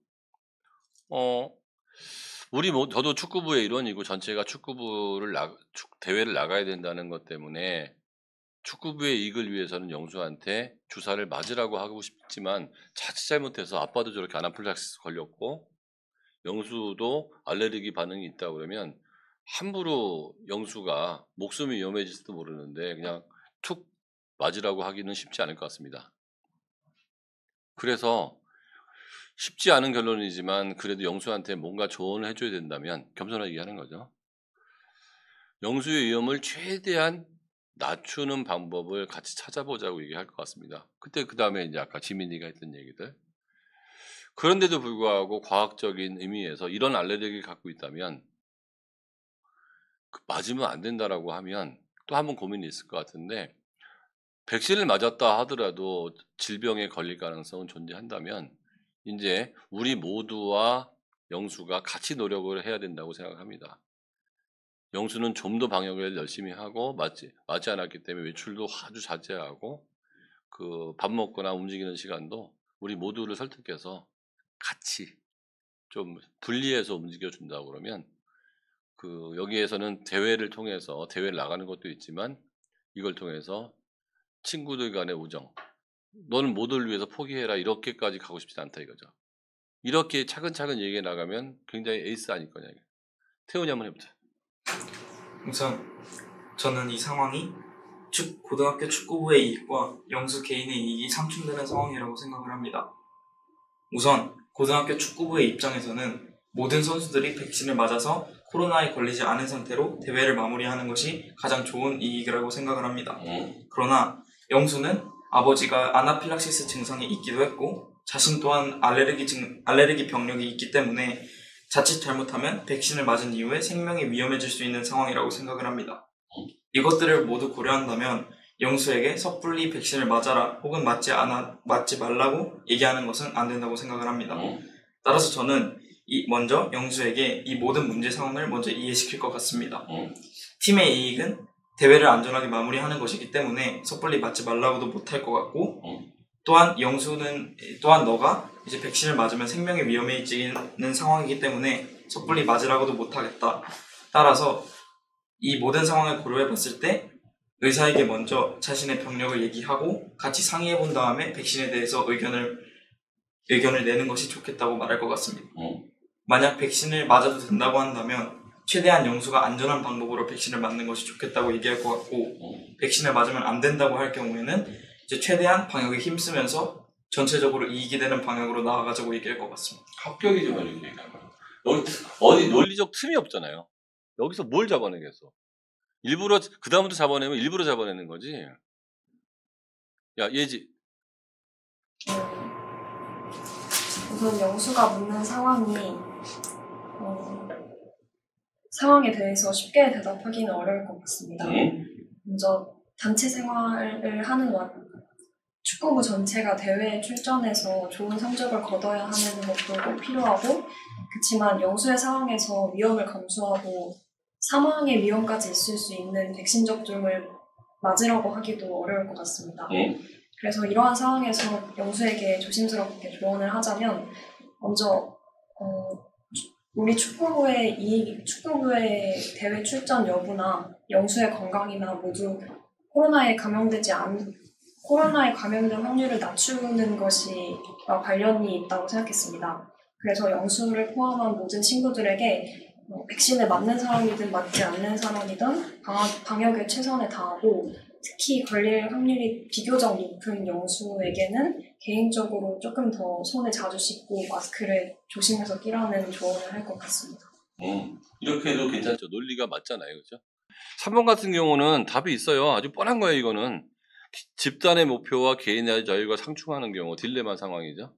저도 축구부의 일원이고 전체가 대회를 나가야 된다는 것 때문에 축구부의 이익을 위해서는 영수한테 주사를 맞으라고 하고 싶지만, 자칫 잘못해서 아빠도 저렇게 아나필락시스 걸렸고 영수도 알레르기 반응이 있다 그러면 함부로 영수가 목숨이 위험해질지도 모르는데 그냥 툭 맞으라고 하기는 쉽지 않을 것 같습니다. 그래서 쉽지 않은 결론이지만 그래도 영수한테 뭔가 조언을 해줘야 된다면 겸손하게 얘기하는 거죠. 영수의 위험을 최대한 낮추는 방법을 같이 찾아보자고 얘기할 것 같습니다. 그 다음에 이제 아까 지민이가 했던 얘기들. 그런데도 불구하고 과학적인 의미에서 이런 알레르기를 갖고 있다면 맞으면 안 된다라고 하면 또 한번 고민이 있을 것 같은데, 백신을 맞았다 하더라도 질병에 걸릴 가능성은 존재한다면 이제 우리 모두와 영수가 같이 노력을 해야 된다고 생각합니다. 영수는 좀 더 방역을 열심히 하고 맞지 않았기 때문에 외출도 아주 자제하고 밥 먹거나 움직이는 시간도 우리 모두를 설득해서 같이 좀 분리해서 움직여준다고 그러면, 여기에서는 대회를 통해서 대회를 나가는 것도 있지만 이걸 통해서 친구들 간의 우정, 너는 모두를 위해서 포기해라 이렇게까지 가고 싶지 않다 이거죠. 이렇게 차근차근 얘기해 나가면 굉장히 에이스 아닐 거냐. 태훈이 한번 해보자. 우선 저는 이 상황이 고등학교 축구부의 이익과 영수 개인의 이익이 상충되는 상황이라고 생각을 합니다. 우선 고등학교 축구부의 입장에서는 모든 선수들이 백신을 맞아서 코로나에 걸리지 않은 상태로 대회를 마무리하는 것이 가장 좋은 이익이라고 생각을 합니다. 그러나 영수는 아버지가 아나필락시스 증상이 있기도 했고 자신 또한 알레르기 병력이 있기 때문에 자칫 잘못하면 백신을 맞은 이후에 생명이 위험해질 수 있는 상황이라고 생각을 합니다. 이것들을 모두 고려한다면 영수에게 섣불리 백신을 맞아라 혹은 맞지 말라고 얘기하는 것은 안 된다고 생각을 합니다. 따라서 저는 먼저 영수에게 이 모든 문제 상황을 먼저 이해시킬 것 같습니다. 응. 팀의 이익은 대회를 안전하게 마무리하는 것이기 때문에 섣불리 맞지 말라고도 못할 것 같고, 또한 또한 너가 이제 백신을 맞으면 생명의 위험에 있는 상황이기 때문에 섣불리 맞으라고도 못하겠다. 따라서 이 모든 상황을 고려해 봤을 때 의사에게 먼저 자신의 병력을 얘기하고 같이 상의해 본 다음에 백신에 대해서 의견을 내는 것이 좋겠다고 말할 것 같습니다. 만약 백신을 맞아도 된다고 한다면 최대한 영수가 안전한 방법으로 백신을 맞는 것이 좋겠다고 얘기할 것 같고, 백신을 맞으면 안 된다고 할 경우에는 이제 최대한 방역에 힘쓰면서 전체적으로 이익이 되는 방향으로 나아가자고 얘기할 것 같습니다. 합격이죠, 이렇게 얘기하면. 여기 어디 논리적 틈이 없잖아요. 여기서 뭘 잡아내겠어? 일부러 그 다음부터 잡아내면 일부러 잡아내는 거지. 야, 예지. 우선 영수가 묻는 상황에 대해서 쉽게 대답하기는 어려울 것 같습니다. 먼저 단체 생활을 하는 축구부 전체가 대회에 출전해서 좋은 성적을 거둬야 하는 것도 꼭 필요하고, 그렇지만 영수의 상황에서 위험을 감수하고 사망의 위험까지 있을 수 있는 백신 접종을 맞으라고 하기도 어려울 것 같습니다. 그래서 이러한 상황에서 영수에게 조심스럽게 조언을 하자면, 먼저 우리 축구부의 대회 출전 여부나 영수의 건강이나 모두 코로나에 감염될 확률을 낮추는 것과 관련이 있다고 생각했습니다. 그래서 영수를 포함한 모든 친구들에게 백신을 맞는 사람이든 맞지 않는 사람이든 방역에 최선을 다하고, 특히 걸릴 확률이 비교적 높은 영수에게는 개인적으로 조금 더 손을 자주 씻고 마스크를 조심해서 끼라는 조언을 할 것 같습니다. 이렇게 해도 괜찮죠. 논리가 맞잖아요. 그죠? 3번 같은 경우는 답이 있어요. 아주 뻔한 거예요. 이거는 집단의 목표와 개인의 자유가 상충하는 경우 딜레마 상황이죠.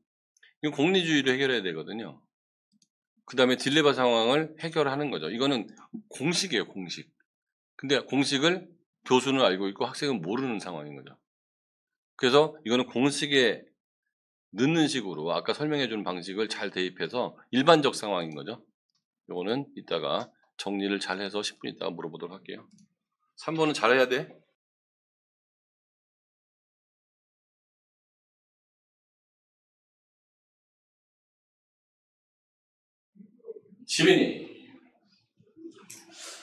이건 공리주의로 해결해야 되거든요. 그 다음에 딜레마 상황을 해결하는 거죠. 이거는 공식이에요. 공식. 근데 공식을 교수는 알고 있고 학생은 모르는 상황인 거죠. 그래서 이거는 공식에 넣는 식으로 아까 설명해 준 방식을 잘 대입해서 일반적 상황인 거죠. 이거는 이따가 정리를 잘 해서 10분 있다가 물어보도록 할게요. 3번은 잘해야 돼. 지민이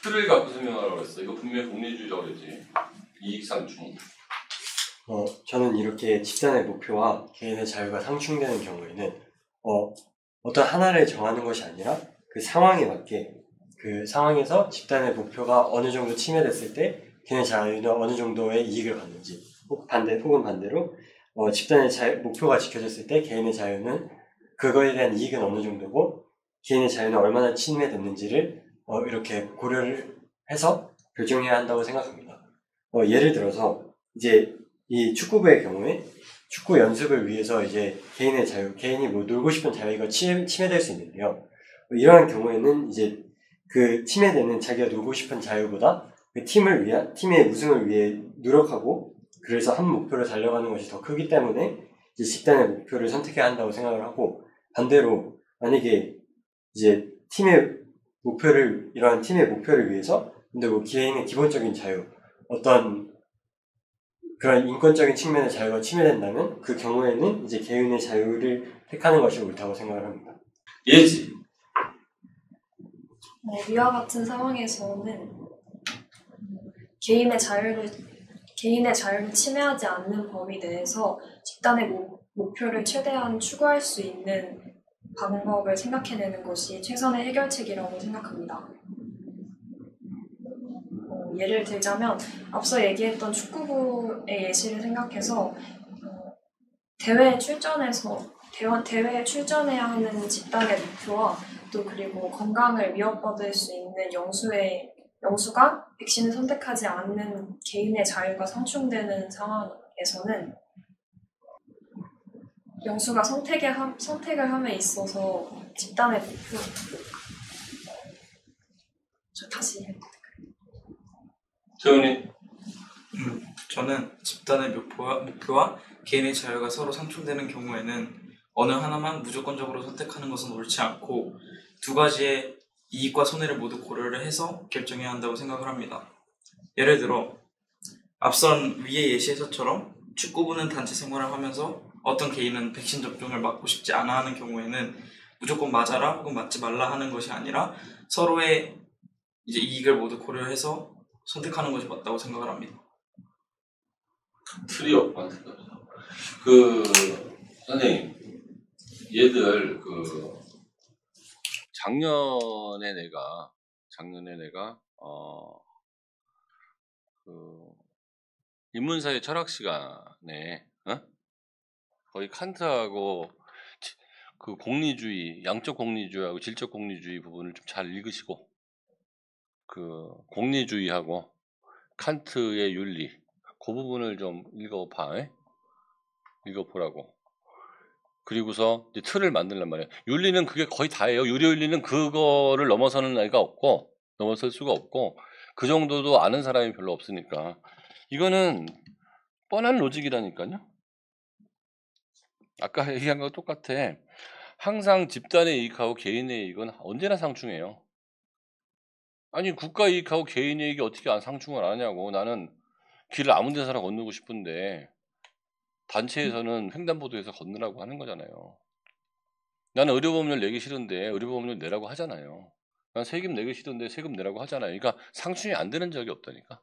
틀을 갖고 설명하라고 했어. 이거 분명히 공리주의라고 그랬지. 이익상충. 저는 이렇게 집단의 목표와 개인의 자유가 상충되는 경우에는 어떤 하나를 정하는 것이 아니라 그 상황에 맞게 그 상황에서 집단의 목표가 어느 정도 침해됐을 때 개인의 자유는 어느 정도의 이익을 받는지, 혹은 반대로 집단의 목표가 지켜졌을 때 개인의 자유는 그거에 대한 이익은 어느 정도고 개인의 자유는 얼마나 침해됐는지를 이렇게 고려를 해서 결정해야 한다고 생각합니다. 예를 들어서 이제 이 축구부의 경우에 축구 연습을 위해서 이제 개인의 자유, 개인이 뭐 놀고 싶은 자유가 침해될 수 있는데요. 이러한 경우에는 이제 그 침해되는 자기가 놀고 싶은 자유보다 그 팀의 우승을 위해 노력하고 그래서 한 목표를 달려가는 것이 더 크기 때문에 이제 집단의 목표를 선택해야 한다고 생각을 하고, 반대로 만약에 이제 이러한 팀의 목표를 위해서 근데 뭐 개인의 기본적인 자유, 어떤 그런 인권적인 측면의 자유가 침해된다면 그 경우에는 이제 개인의 자유를 택하는 것이 옳다고 생각을 합니다. 예지. 위와 같은 상황에서는 개인의 자유를 침해하지 않는 범위 내에서 집단의 목표를 최대한 추구할 수 있는 방법을 생각해내는 것이 최선의 해결책이라고 생각합니다. 예를 들자면 앞서 얘기했던 축구부의 예시를 생각해서 대회에 출전해야 하는 집단의 목표와 또 그리고 건강을 위협받을 수 있는 영수가 백신을 선택하지 않는 개인의 자유가 상충되는 상황에서는 영수가 선택을 함에 있어서 집단의 목표 다시 재훈이. 저는 집단의 목표와 개인의 자유가 서로 상충되는 경우에는 어느 하나만 무조건적으로 선택하는 것은 옳지 않고 두 가지의 이익과 손해를 모두 고려를 해서 결정해야 한다고 생각을 합니다. 예를 들어 앞선 위의 예시에서처럼 축구부는 단체 생활을 하면서 어떤 개인은 백신 접종을 맞고 싶지 않아 하는 경우에는 무조건 맞아라 혹은 맞지 말라 하는 것이 아니라 서로의 이제 이익을 모두 고려해서 선택하는 것이 맞다고 생각을 합니다. 틀이 없다는 생각이죠. 그 선생님, 얘들 작년에 내가 인문사회 철학 시간에 거의 칸트하고 그 공리주의, 양적 공리주의하고 질적 공리주의 부분을 좀 잘 읽으시고 그 공리주의하고 칸트의 윤리 그 부분을 좀 읽어보라고. 그리고서 이제 틀을 만들란 말이에요. 윤리는 그게 거의 다예요. 윤리는 그거를 넘어서는 애가 없고 넘어설 수가 없고 그 정도도 아는 사람이 별로 없으니까 이거는 뻔한 로직이라니까요. 아까 얘기한 거 똑같아. 항상 집단의 이익하고 개인의 이익은 언제나 상충해요. 아니 국가 이익하고 개인의 이익이 어떻게 안 상충을 안 하냐고. 나는 길을 아무 데서나 건너고 싶은데 단체에서는 횡단보도에서 건너라고 하는 거잖아요. 나는 의료보험료 내기 싫은데 의료보험료 내라고 하잖아요. 난 세금 내기 싫은데 세금 내라고 하잖아요. 그러니까 상충이 안 되는 적이 없다니까.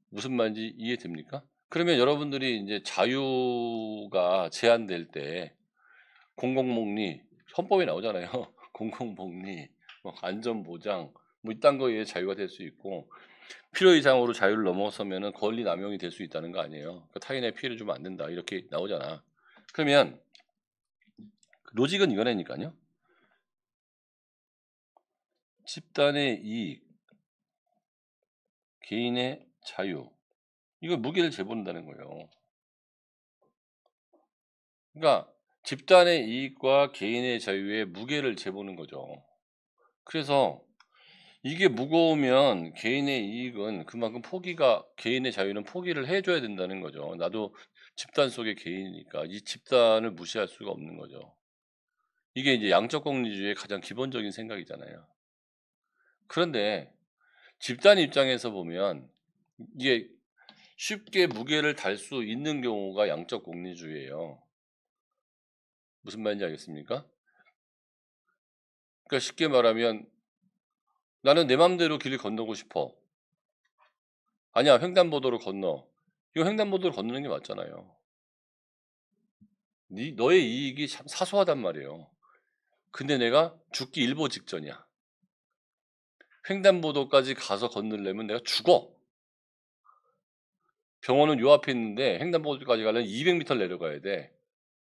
무슨 말인지 이해됩니까? 그러면 여러분들이 이제 자유가 제한될 때 공공복리 헌법에 나오잖아요. 공공복리, 뭐 안전보장, 뭐 이딴 거에 자유가 될 수 있고 필요 이상으로 자유를 넘어서면은 권리 남용이 될 수 있다는 거 아니에요. 그러니까 타인의 피해를 주면 안 된다 이렇게 나오잖아. 그러면 로직은 이거라니까요. 집단의 이익, 개인의 자유 이거 무게를 재본다는 거예요. 그러니까 집단의 이익과 개인의 자유의 무게를 재보는 거죠. 그래서 이게 무거우면 개인의 이익은 그만큼 개인의 자유는 포기를 해줘야 된다는 거죠. 나도 집단 속의 개인이니까 이 집단을 무시할 수가 없는 거죠. 이게 이제 양적 공리주의의 가장 기본적인 생각이잖아요. 그런데 집단 입장에서 보면 이게 쉽게 무게를 달 수 있는 경우가 양적 공리주의예요. 무슨 말인지 알겠습니까? 그러니까 쉽게 말하면 나는 내 맘대로 길을 건너고 싶어. 아니야, 횡단보도로 건너. 이거 횡단보도로 건너는 게 맞잖아요. 너의 이익이 참 사소하단 말이에요. 근데 내가 죽기 일보 직전이야. 횡단보도까지 가서 건너려면 내가 죽어. 병원은 요 앞에 있는데 횡단보도까지 가려면 200m 내려가야 돼.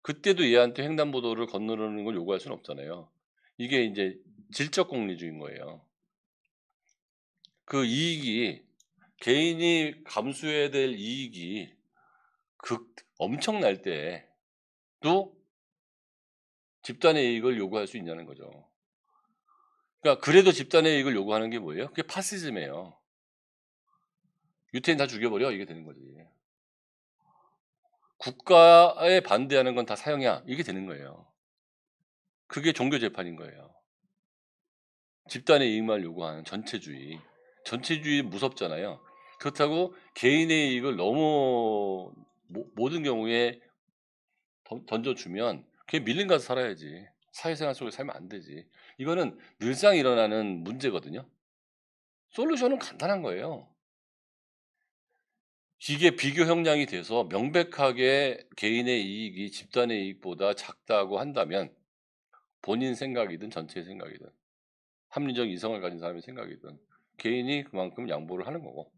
그때도 얘한테 횡단보도를 건너는 걸 요구할 수는 없잖아요. 이게 이제 질적 공리주의인 거예요. 그 이익이 개인이 감수해야 될 이익이 엄청날 때도 집단의 이익을 요구할 수 있냐는 거죠. 그러니까 그래도 집단의 이익을 요구하는 게 뭐예요? 그게 파시즘이에요. 유태인 다 죽여버려 이게 되는 거지. 국가에 반대하는 건 다 사형이야 이게 되는 거예요. 그게 종교 재판인 거예요. 집단의 이익만 요구하는 전체주의. 전체주의 무섭잖아요. 그렇다고 개인의 이익을 너무 모든 경우에 던져주면 그게 밀린 가서 살아야지. 사회생활 속에 살면 안 되지. 이거는 늘상 일어나는 문제거든요. 솔루션은 간단한 거예요. 이게 비교 형량이 돼서 명백하게 개인의 이익이 집단의 이익보다 작다고 한다면 본인 생각이든 전체의 생각이든 합리적 이성을 가진 사람의 생각이든 개인이 그만큼 양보를 하는 거고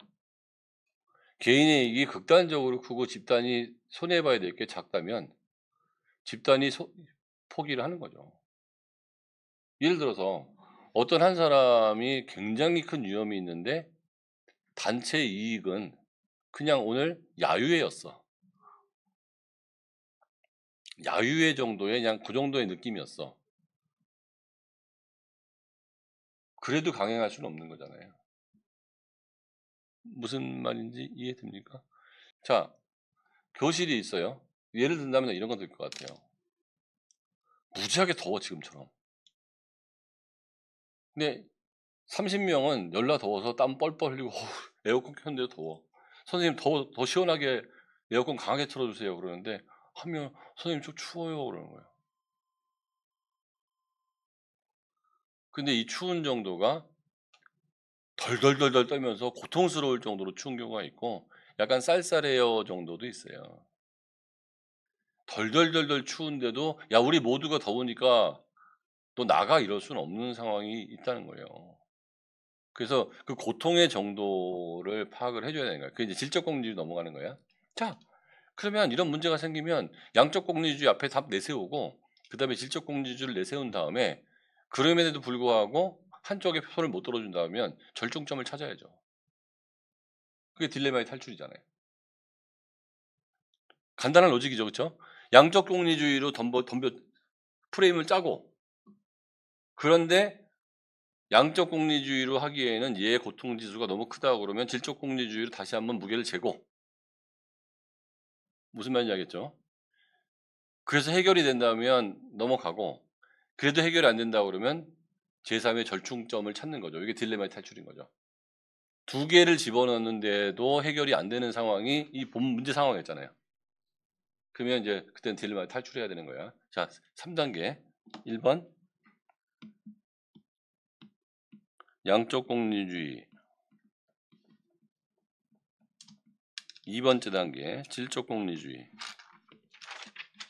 개인의 이익이 극단적으로 크고 집단이 손해봐야 될 게 작다면 집단이 포기를 하는 거죠. 예를 들어서 어떤 한 사람이 굉장히 큰 위험이 있는데 단체 이익은 그냥 오늘 야유회였어. 야유회 정도의 그냥 그 정도의 느낌이었어. 그래도 강행할 수는 없는 거잖아요. 무슨 말인지 이해됩니까? 자, 교실이 있어요. 예를 든다면 이런 건 될 것 같아요. 무지하게 더워 지금처럼. 근데 30명은 열나 더워서 땀 뻘뻘 흘리고 에어컨 켰는데도 더워. 선생님 더 시원하게 에어컨 강하게 틀어주세요. 그러는데 한 명 선생님 좀 추워요. 그러는 거예요. 근데 이 추운 정도가 덜덜덜덜 떨면서 고통스러울 정도로 추운 경우가 있고 약간 쌀쌀해요 정도도 있어요. 덜덜덜덜 추운데도 야 우리 모두가 더우니까 너 나가 이럴 수는 없는 상황이 있다는 거예요. 그래서 그 고통의 정도를 파악을 해줘야 되는 거야. 그게 이제 질적 공리주의 넘어가는 거야. 자, 그러면 이런 문제가 생기면 양적 공리주의 앞에 답 내세우고 그 다음에 질적 공리주의를 내세운 다음에 그럼에도 불구하고 한쪽에 손을 못 들어준다면 절충점을 찾아야죠. 그게 딜레마의 탈출이잖아요. 간단한 로직이죠, 그렇죠? 양적 공리주의로 덤벼 프레임을 짜고 그런데 양적 공리주의로 하기에는 얘의 고통 지수가 너무 크다고 그러면 질적 공리주의로 다시 한번 무게를 재고 무슨 말인지 알겠죠? 그래서 해결이 된다면 넘어가고 그래도 해결이 안 된다고 그러면 제3의 절충점을 찾는 거죠. 이게 딜레마의 탈출인 거죠. 두 개를 집어넣는데도 해결이 안 되는 상황이 이 본 문제 상황이었잖아요. 그러면 이제 그때는 딜레마의 탈출해야 되는 거야. 자, 3단계 1번 양적 공리주의 2번째 단계 질적 공리주의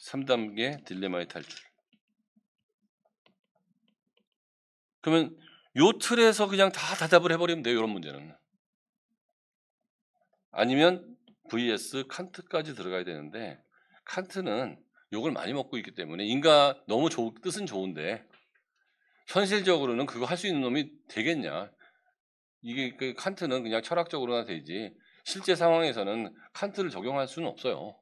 3단계 딜레마의 탈출. 그러면 요 틀에서 그냥 다 대답을 해버리면 돼요. 이런 문제는. 아니면 vs 칸트까지 들어가야 되는데 칸트는 욕을 많이 먹고 있기 때문에 인간 너무 뜻은 좋은데 현실적으로는 그거 할 수 있는 놈이 되겠냐. 이게 그 칸트는 그냥 철학적으로나 되지 실제 상황에서는 칸트를 적용할 수는 없어요.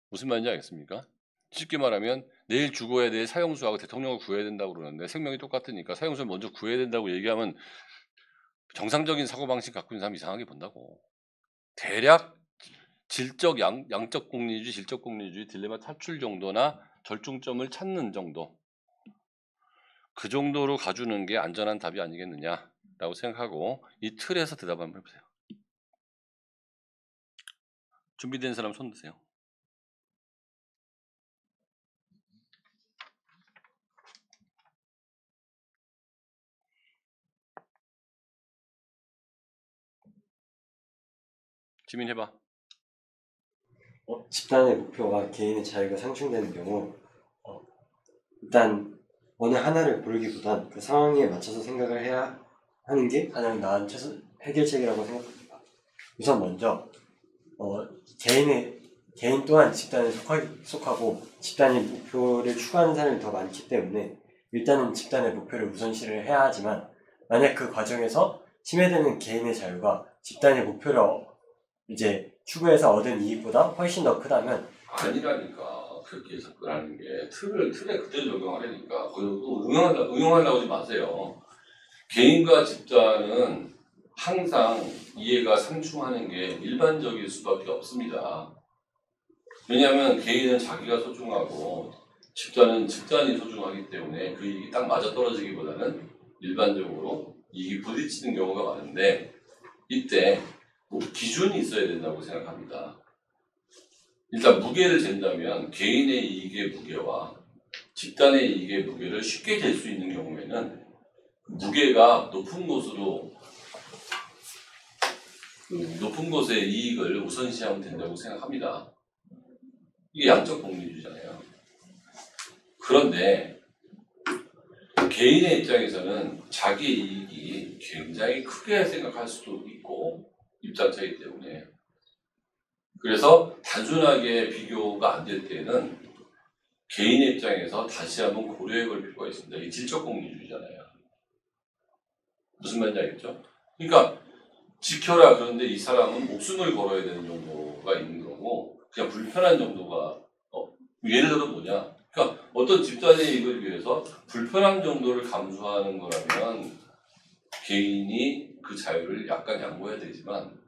무슨 말인지 알겠습니까? 쉽게 말하면 내일 죽어야 될 사형수하고 대통령을 구해야 된다고 그러는데 생명이 똑같으니까 사형수를 먼저 구해야 된다고 얘기하면 정상적인 사고방식 갖고 있는 사람 이상하게 본다고. 대략 질적 양적 공리주의, 질적 공리주의 딜레마 탈출 정도나 절충점을 찾는 정도 그 정도로 가주는 게 안전한 답이 아니겠느냐라고 생각하고 이 틀에서 대답 한번 해보세요. 준비된 사람 손 드세요. 지민해봐. 집단의 목표와 개인의 자유가 상충되는 경우 일단 어느 하나를 고르기보단 그 상황에 맞춰서 생각을 해야 하는 게 가장 나은 해결책이라고 생각합니다. 우선 먼저 개인 또한 집단에 속하고 집단의 목표를 추구하는 사람이 더 많기 때문에 일단은 집단의 목표를 우선시를 해야 하지만 만약 그 과정에서 침해되는 개인의 자유가 집단의 목표를 이제 추구해서 얻은 이익보다 훨씬 더 크다면 아니라니까. 그렇게 접근하는 게 틀에 그대로 적용하려니까 그리고 응용하려고 하지 마세요. 개인과 집단은 항상 이해가 상충하는 게 일반적일 수밖에 없습니다. 왜냐하면 개인은 자기가 소중하고 집단은 집단이 소중하기 때문에 그 이익이 딱 맞아떨어지기보다는 일반적으로 이익이 부딪히는 경우가 많은데 이때 기준이 있어야 된다고 생각합니다. 일단 무게를 잰다면 개인의 이익의 무게와 집단의 이익의 무게를 쉽게 잴 수 있는 경우에는 무게가 높은 곳의 이익을 우선시하면 된다고 생각합니다. 이게 양적 공리주의잖아요. 그런데 개인의 입장에서는 자기 이익이 굉장히 크게 생각할 수도 있고 입장 차이기 때문에 그래서 단순하게 비교가 안 될 때는 개인의 입장에서 다시 한번 고려해 볼 필요가 있습니다. 이게 질적 공리주의잖아요. 무슨 말인지 알겠죠? 그러니까 지켜라 그런데 이 사람은 목숨을 걸어야 되는 정도가 있는 거고 그냥 불편한 정도가 예를 들어 뭐냐? 그러니까 어떤 집단의 이익을 위해서 불편한 정도를 감수하는 거라면 개인이 그 자유를 약간 양보해야 되지만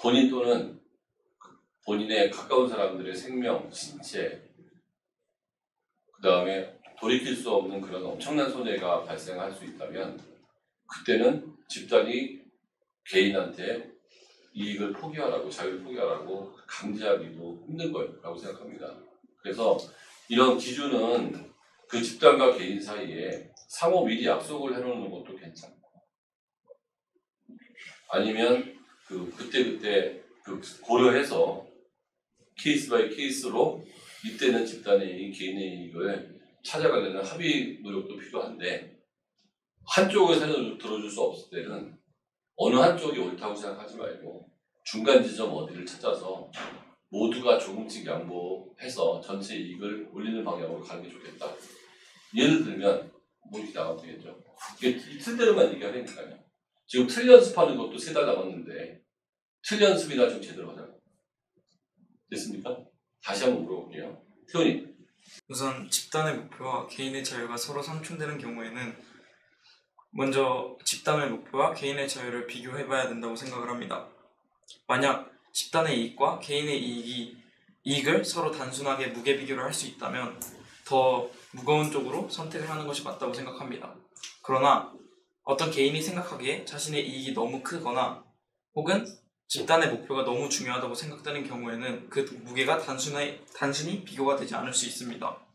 본인 또는 본인의 가까운 사람들의 생명, 신체, 그 다음에 돌이킬 수 없는 그런 엄청난 손해가 발생할 수 있다면 그때는 집단이 개인한테 이익을 포기하라고, 자유를 포기하라고 강제하기도 힘든 거라고 생각합니다. 그래서 이런 기준은 그 집단과 개인 사이에 상호 미리 약속을 해놓는 것도 괜찮고, 아니면 그때 고려해서 케이스 바이 케이스로 이때는 집단의 이익, 개인의 이익을 찾아가려는 합의 노력도 필요한데, 한쪽을 들어줄 수 없을 때는 어느 한쪽이 옳다고 생각하지 말고 중간 지점 어디를 찾아서 모두가 조금씩 양보해서 전체 이익을 올리는 방향으로 가는 게 좋겠다. 예를 들면 뭐 이렇게 나가면 되겠죠. 이게 이틀대로만 얘기하니까요. 지금 틀 연습하는 것도 3달 남았는데 틀 연습이나 좀 제대로 하자고. 됐습니까? 다시 한번 물어볼게요. 태훈이. 우선 집단의 목표와 개인의 자유가 서로 상충되는 경우에는 먼저 집단의 목표와 개인의 자유를 비교해봐야 된다고 생각을 합니다. 만약 집단의 이익과 개인의 이익을 서로 단순하게 무게 비교를 할 수 있다면 더 무거운 쪽으로 선택을 하는 것이 맞다고 생각합니다. 그러나 어떤 개인이 생각하기에 자신의 이익이 너무 크거나 혹은 집단의 목표가 너무 중요하다고 생각되는 경우에는 그 무게가 단순히 비교가 되지 않을 수 있습니다.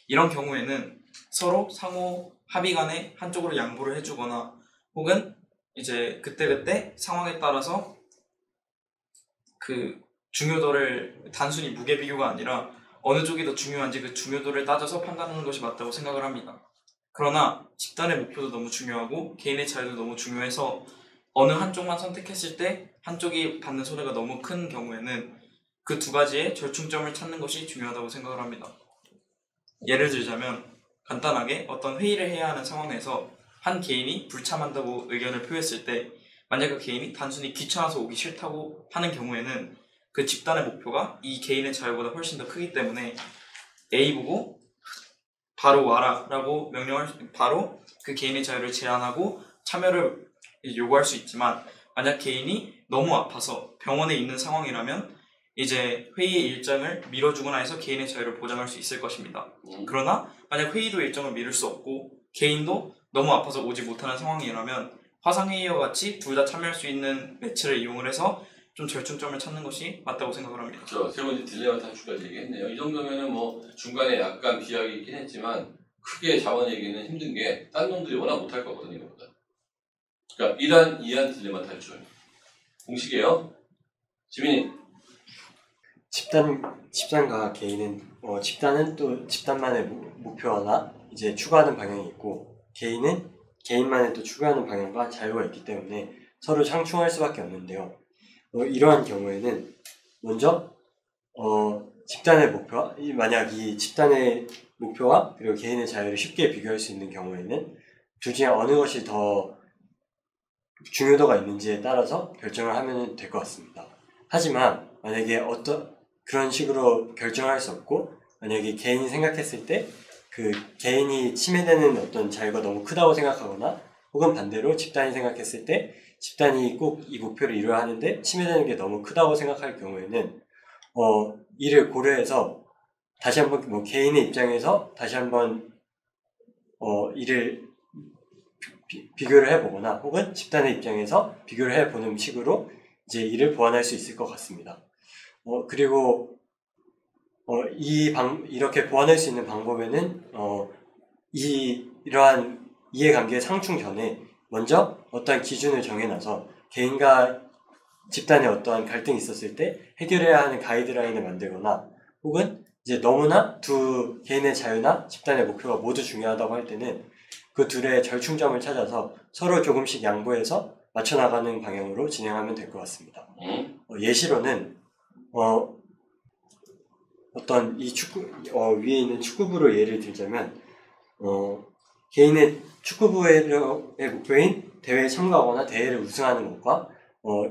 이런 경우에는 서로 상호 합의 간에 한쪽으로 양보를 해주거나 혹은 이제 그때그때 상황에 따라서 그 중요도를 단순히 무게 비교가 아니라 어느 쪽이 더 중요한지 그 중요도를 따져서 판단하는 것이 맞다고 생각을 합니다. 그러나 집단의 목표도 너무 중요하고 개인의 자유도 너무 중요해서 어느 한쪽만 선택했을 때 한쪽이 받는 손해가 너무 큰 경우에는 그 두 가지의 절충점을 찾는 것이 중요하다고 생각을 합니다. 예를 들자면 간단하게 어떤 회의를 해야 하는 상황에서 한 개인이 불참한다고 의견을 표했을 때 만약 그 개인이 단순히 귀찮아서 오기 싫다고 하는 경우에는 그 집단의 목표가 이 개인의 자유보다 훨씬 더 크기 때문에 A 보고 바로 와라 라고 바로 그 개인의 자유를 제한하고 참여를 요구할 수 있지만, 만약 개인이 너무 아파서 병원에 있는 상황이라면 이제 회의의 일정을 미뤄주거나 해서 개인의 자유를 보장할 수 있을 것입니다. 그러나 만약 회의도 일정을 미룰 수 없고 개인도 너무 아파서 오지 못하는 상황이라면 화상회의와 같이 둘 다 참여할 수 있는 매체를 이용을 해서 좀 절충점을 찾는 것이 맞다고 생각을 합니다. 세 번째 딜레마 탈출까지 얘기했네요. 이 정도면은 뭐 중간에 약간 비약이 있긴 했지만 크게 자원 얘기는 힘든 게 딴 놈들이 워낙 못할 거거든요. 이거보다. 그러니까 1한, 2한 딜레마 탈출. 공식이에요. 지민이. 집단과 개인은 집단은 또 집단만의 목표나 이제 추구하는 방향이 있고, 개인은 개인만의 또 추구하는 방향과 자유가 있기 때문에 서로 상충할 수밖에 없는데요. 이러한 경우에는 먼저 집단의 목표와 만약 이 집단의 목표와 그리고 개인의 자유를 쉽게 비교할 수 있는 경우에는 둘 중에 어느 것이 더 중요도가 있는지에 따라서 결정을 하면 될 것 같습니다. 하지만 만약에 그런 식으로 결정할 수 없고, 만약에 개인이 생각했을 때 그 개인이 침해되는 어떤 자유가 너무 크다고 생각하거나 혹은 반대로 집단이 생각했을 때 집단이 꼭 이 목표를 이루어야 하는데 침해되는 게 너무 크다고 생각할 경우에는 이를 고려해서 다시 한번 개인의 입장에서 다시 한번 이를 비교를 해보거나 혹은 집단의 입장에서 비교를 해보는 식으로 이제 이를 보완할 수 있을 것 같습니다. 그리고 이렇게 보완할 수 있는 방법에는 이러한 이해관계 상충 전에 먼저 어떠한 기준을 정해놔서 개인과 집단에 어떠한 갈등이 있었을 때 해결해야 하는 가이드라인을 만들거나 혹은 이제 너무나 두 개인의 자유나 집단의 목표가 모두 중요하다고 할 때는 그 둘의 절충점을 찾아서 서로 조금씩 양보해서 맞춰나가는 방향으로 진행하면 될 것 같습니다. 예시로는 어떤 이 위에 있는 축구부로 예를 들자면 개인의 축구부의 목표인 대회에 참가하거나 대회를 우승하는 것과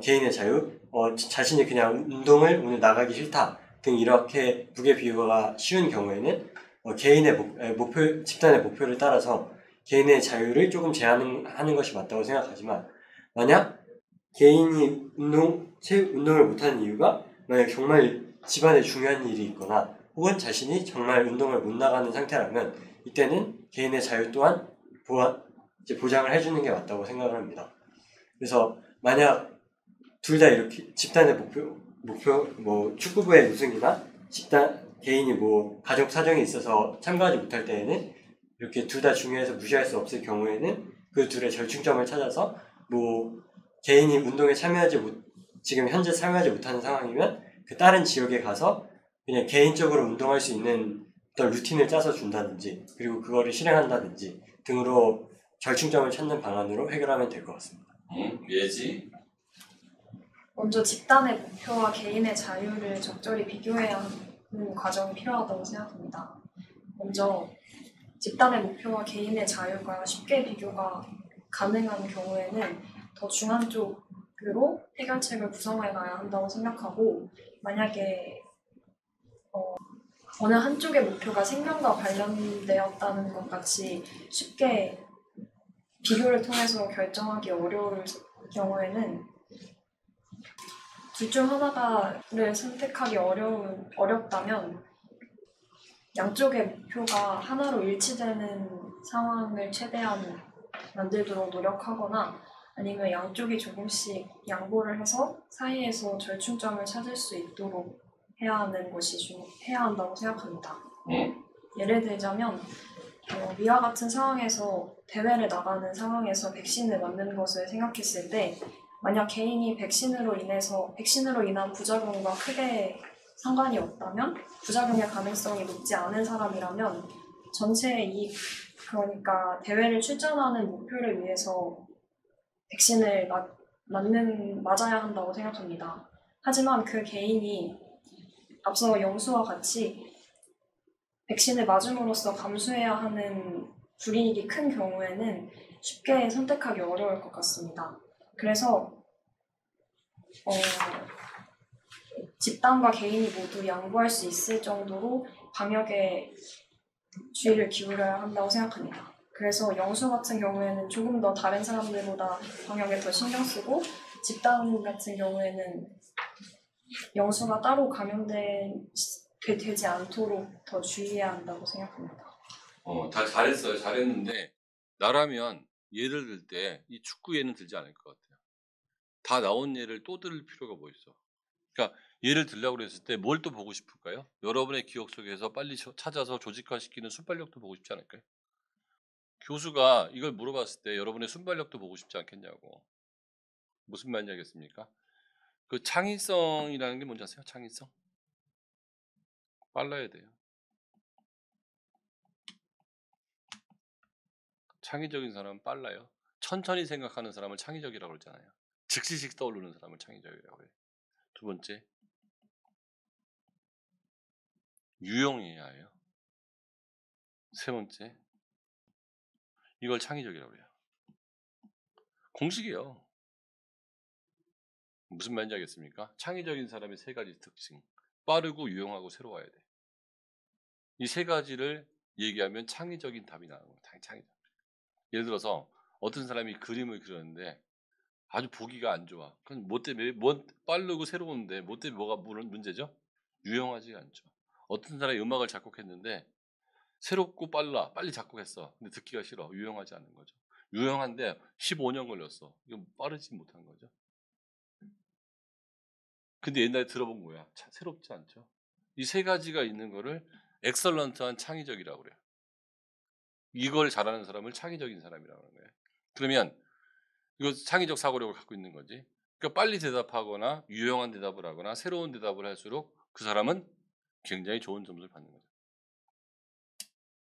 개인의 자유, 자신이 그냥 운동을 오늘 나가기 싫다 등 이렇게 무게 비교가 쉬운 경우에는 개인의 집단의 목표를 따라서 개인의 자유를 조금 제한하는 것이 맞다고 생각하지만, 만약 개인이 운동을 못하는 이유가 만약 정말 집안에 중요한 일이 있거나 혹은 자신이 정말 운동을 못 나가는 상태라면 이때는 개인의 자유 또한 보장을 해주는 게 맞다고 생각을 합니다. 그래서 만약 둘 다 이렇게 집단의 목표 뭐 축구부의 우승이나 개인이 뭐 가족 사정이 있어서 참가하지 못할 때에는 이렇게 둘 다 중요해서 무시할 수 없을 경우에는 그 둘의 절충점을 찾아서 뭐 개인이 운동에 지금 현재 참여하지 못하는 상황이면 그 다른 지역에 가서 그냥 개인적으로 운동할 수 있는 어떤 루틴을 짜서 준다든지 그리고 그거를 실행한다든지 등으로 절충점을 찾는 방안으로 해결하면 될 것 같습니다. 예지? 먼저 집단의 목표와 개인의 자유를 적절히 비교해야 하는 과정이 필요하다고 생각합니다. 먼저 집단의 목표와 개인의 자유가 쉽게 비교가 가능한 경우에는 더 중앙 쪽으로 해결책을 구성해 가야 한다고 생각하고, 만약에 어느 한쪽의 목표가 생명과 관련되었다는 것 같이 쉽게 비교를 통해서 결정하기 어려울 경우에는 둘 중 하나를 선택하기 어렵다면 양쪽의 목표가 하나로 일치되는 상황을 최대한 만들도록 노력하거나 아니면 양쪽이 조금씩 양보를 해서 사이에서 절충점을 찾을 수 있도록 해야 한다고 생각합니다. 예를 들자면 위와 같은 상황에서 대회를 나가는 상황에서 백신을 맞는 것을 생각했을 때 만약 개인이 백신으로 인한 부작용과 크게 상관이 없다면 부작용의 가능성이 높지 않은 사람이라면 전체의 이익, 그러니까 대회를 출전하는 목표를 위해서 백신을 맞아야 한다고 생각합니다. 하지만 그 개인이 앞서 영수와 같이 백신을 맞음으로써 감수해야 하는 불이익이 큰 경우에는 쉽게 선택하기 어려울 것 같습니다. 그래서 집단과 개인이 모두 양보할 수 있을 정도로 방역에 주의를 기울여야 한다고 생각합니다. 그래서 영수 같은 경우에는 조금 더 다른 사람들보다 방역에 더 신경 쓰고, 집단 같은 경우에는 영수가 따로 감염되지 않도록 더 주의해야 한다고 생각합니다. 다 잘했어요. 잘했는데 나라면 예를 들 때 이 축구 예는 들지 않을 것 같아요. 다 나온 예를 또 들을 필요가 뭐 있어. 그러니까 예를 들려고 그랬을 때 뭘 또 보고 싶을까요? 여러분의 기억 속에서 빨리 찾아서 조직화시키는 순발력도 보고 싶지 않을까요? 교수가 이걸 물어봤을 때 여러분의 순발력도 보고 싶지 않겠냐고. 무슨 말인지 알겠습니까? 그 창의성이라는 게 뭔지 아세요? 창의성? 빨라야 돼요. 창의적인 사람은 빨라요. 천천히 생각하는 사람을 창의적이라고 그러잖아요. 즉시씩 떠오르는 사람을 창의적이라고 해요. 두 번째, 유용해야 해요. 세 번째, 이걸 창의적이라고 해요. 공식이에요. 무슨 말인지 알겠습니까? 창의적인 사람의 세 가지 특징. 빠르고 유용하고 새로워야 돼. 이 세 가지를 얘기하면 창의적인 답이 나오는 거예요. 창의적. 예를 들어서 어떤 사람이 그림을 그렸는데 아주 보기가 안 좋아. 그럼 뭐 때문에? 빠르고 새로운데 뭐 때문에 뭐가 문제죠? 유용하지 않죠. 어떤 사람이 음악을 작곡했는데 새롭고 빨리 작곡했어. 근데 듣기가 싫어. 유용하지 않은 거죠. 유용한데 15년 걸렸어. 이건 빠르지 못한 거죠. 근데 옛날에 들어본 거야. 새롭지 않죠. 이 세 가지가 있는 거를 엑설런트한 창의적이라고 그래요. 이걸 잘하는 사람을 창의적인 사람이라고 하는 거예요. 그러면 이거 창의적 사고력을 갖고 있는 거지. 그러니까 빨리 대답하거나 유용한 대답을 하거나 새로운 대답을 할수록 그 사람은 굉장히 좋은 점수를 받는 거죠.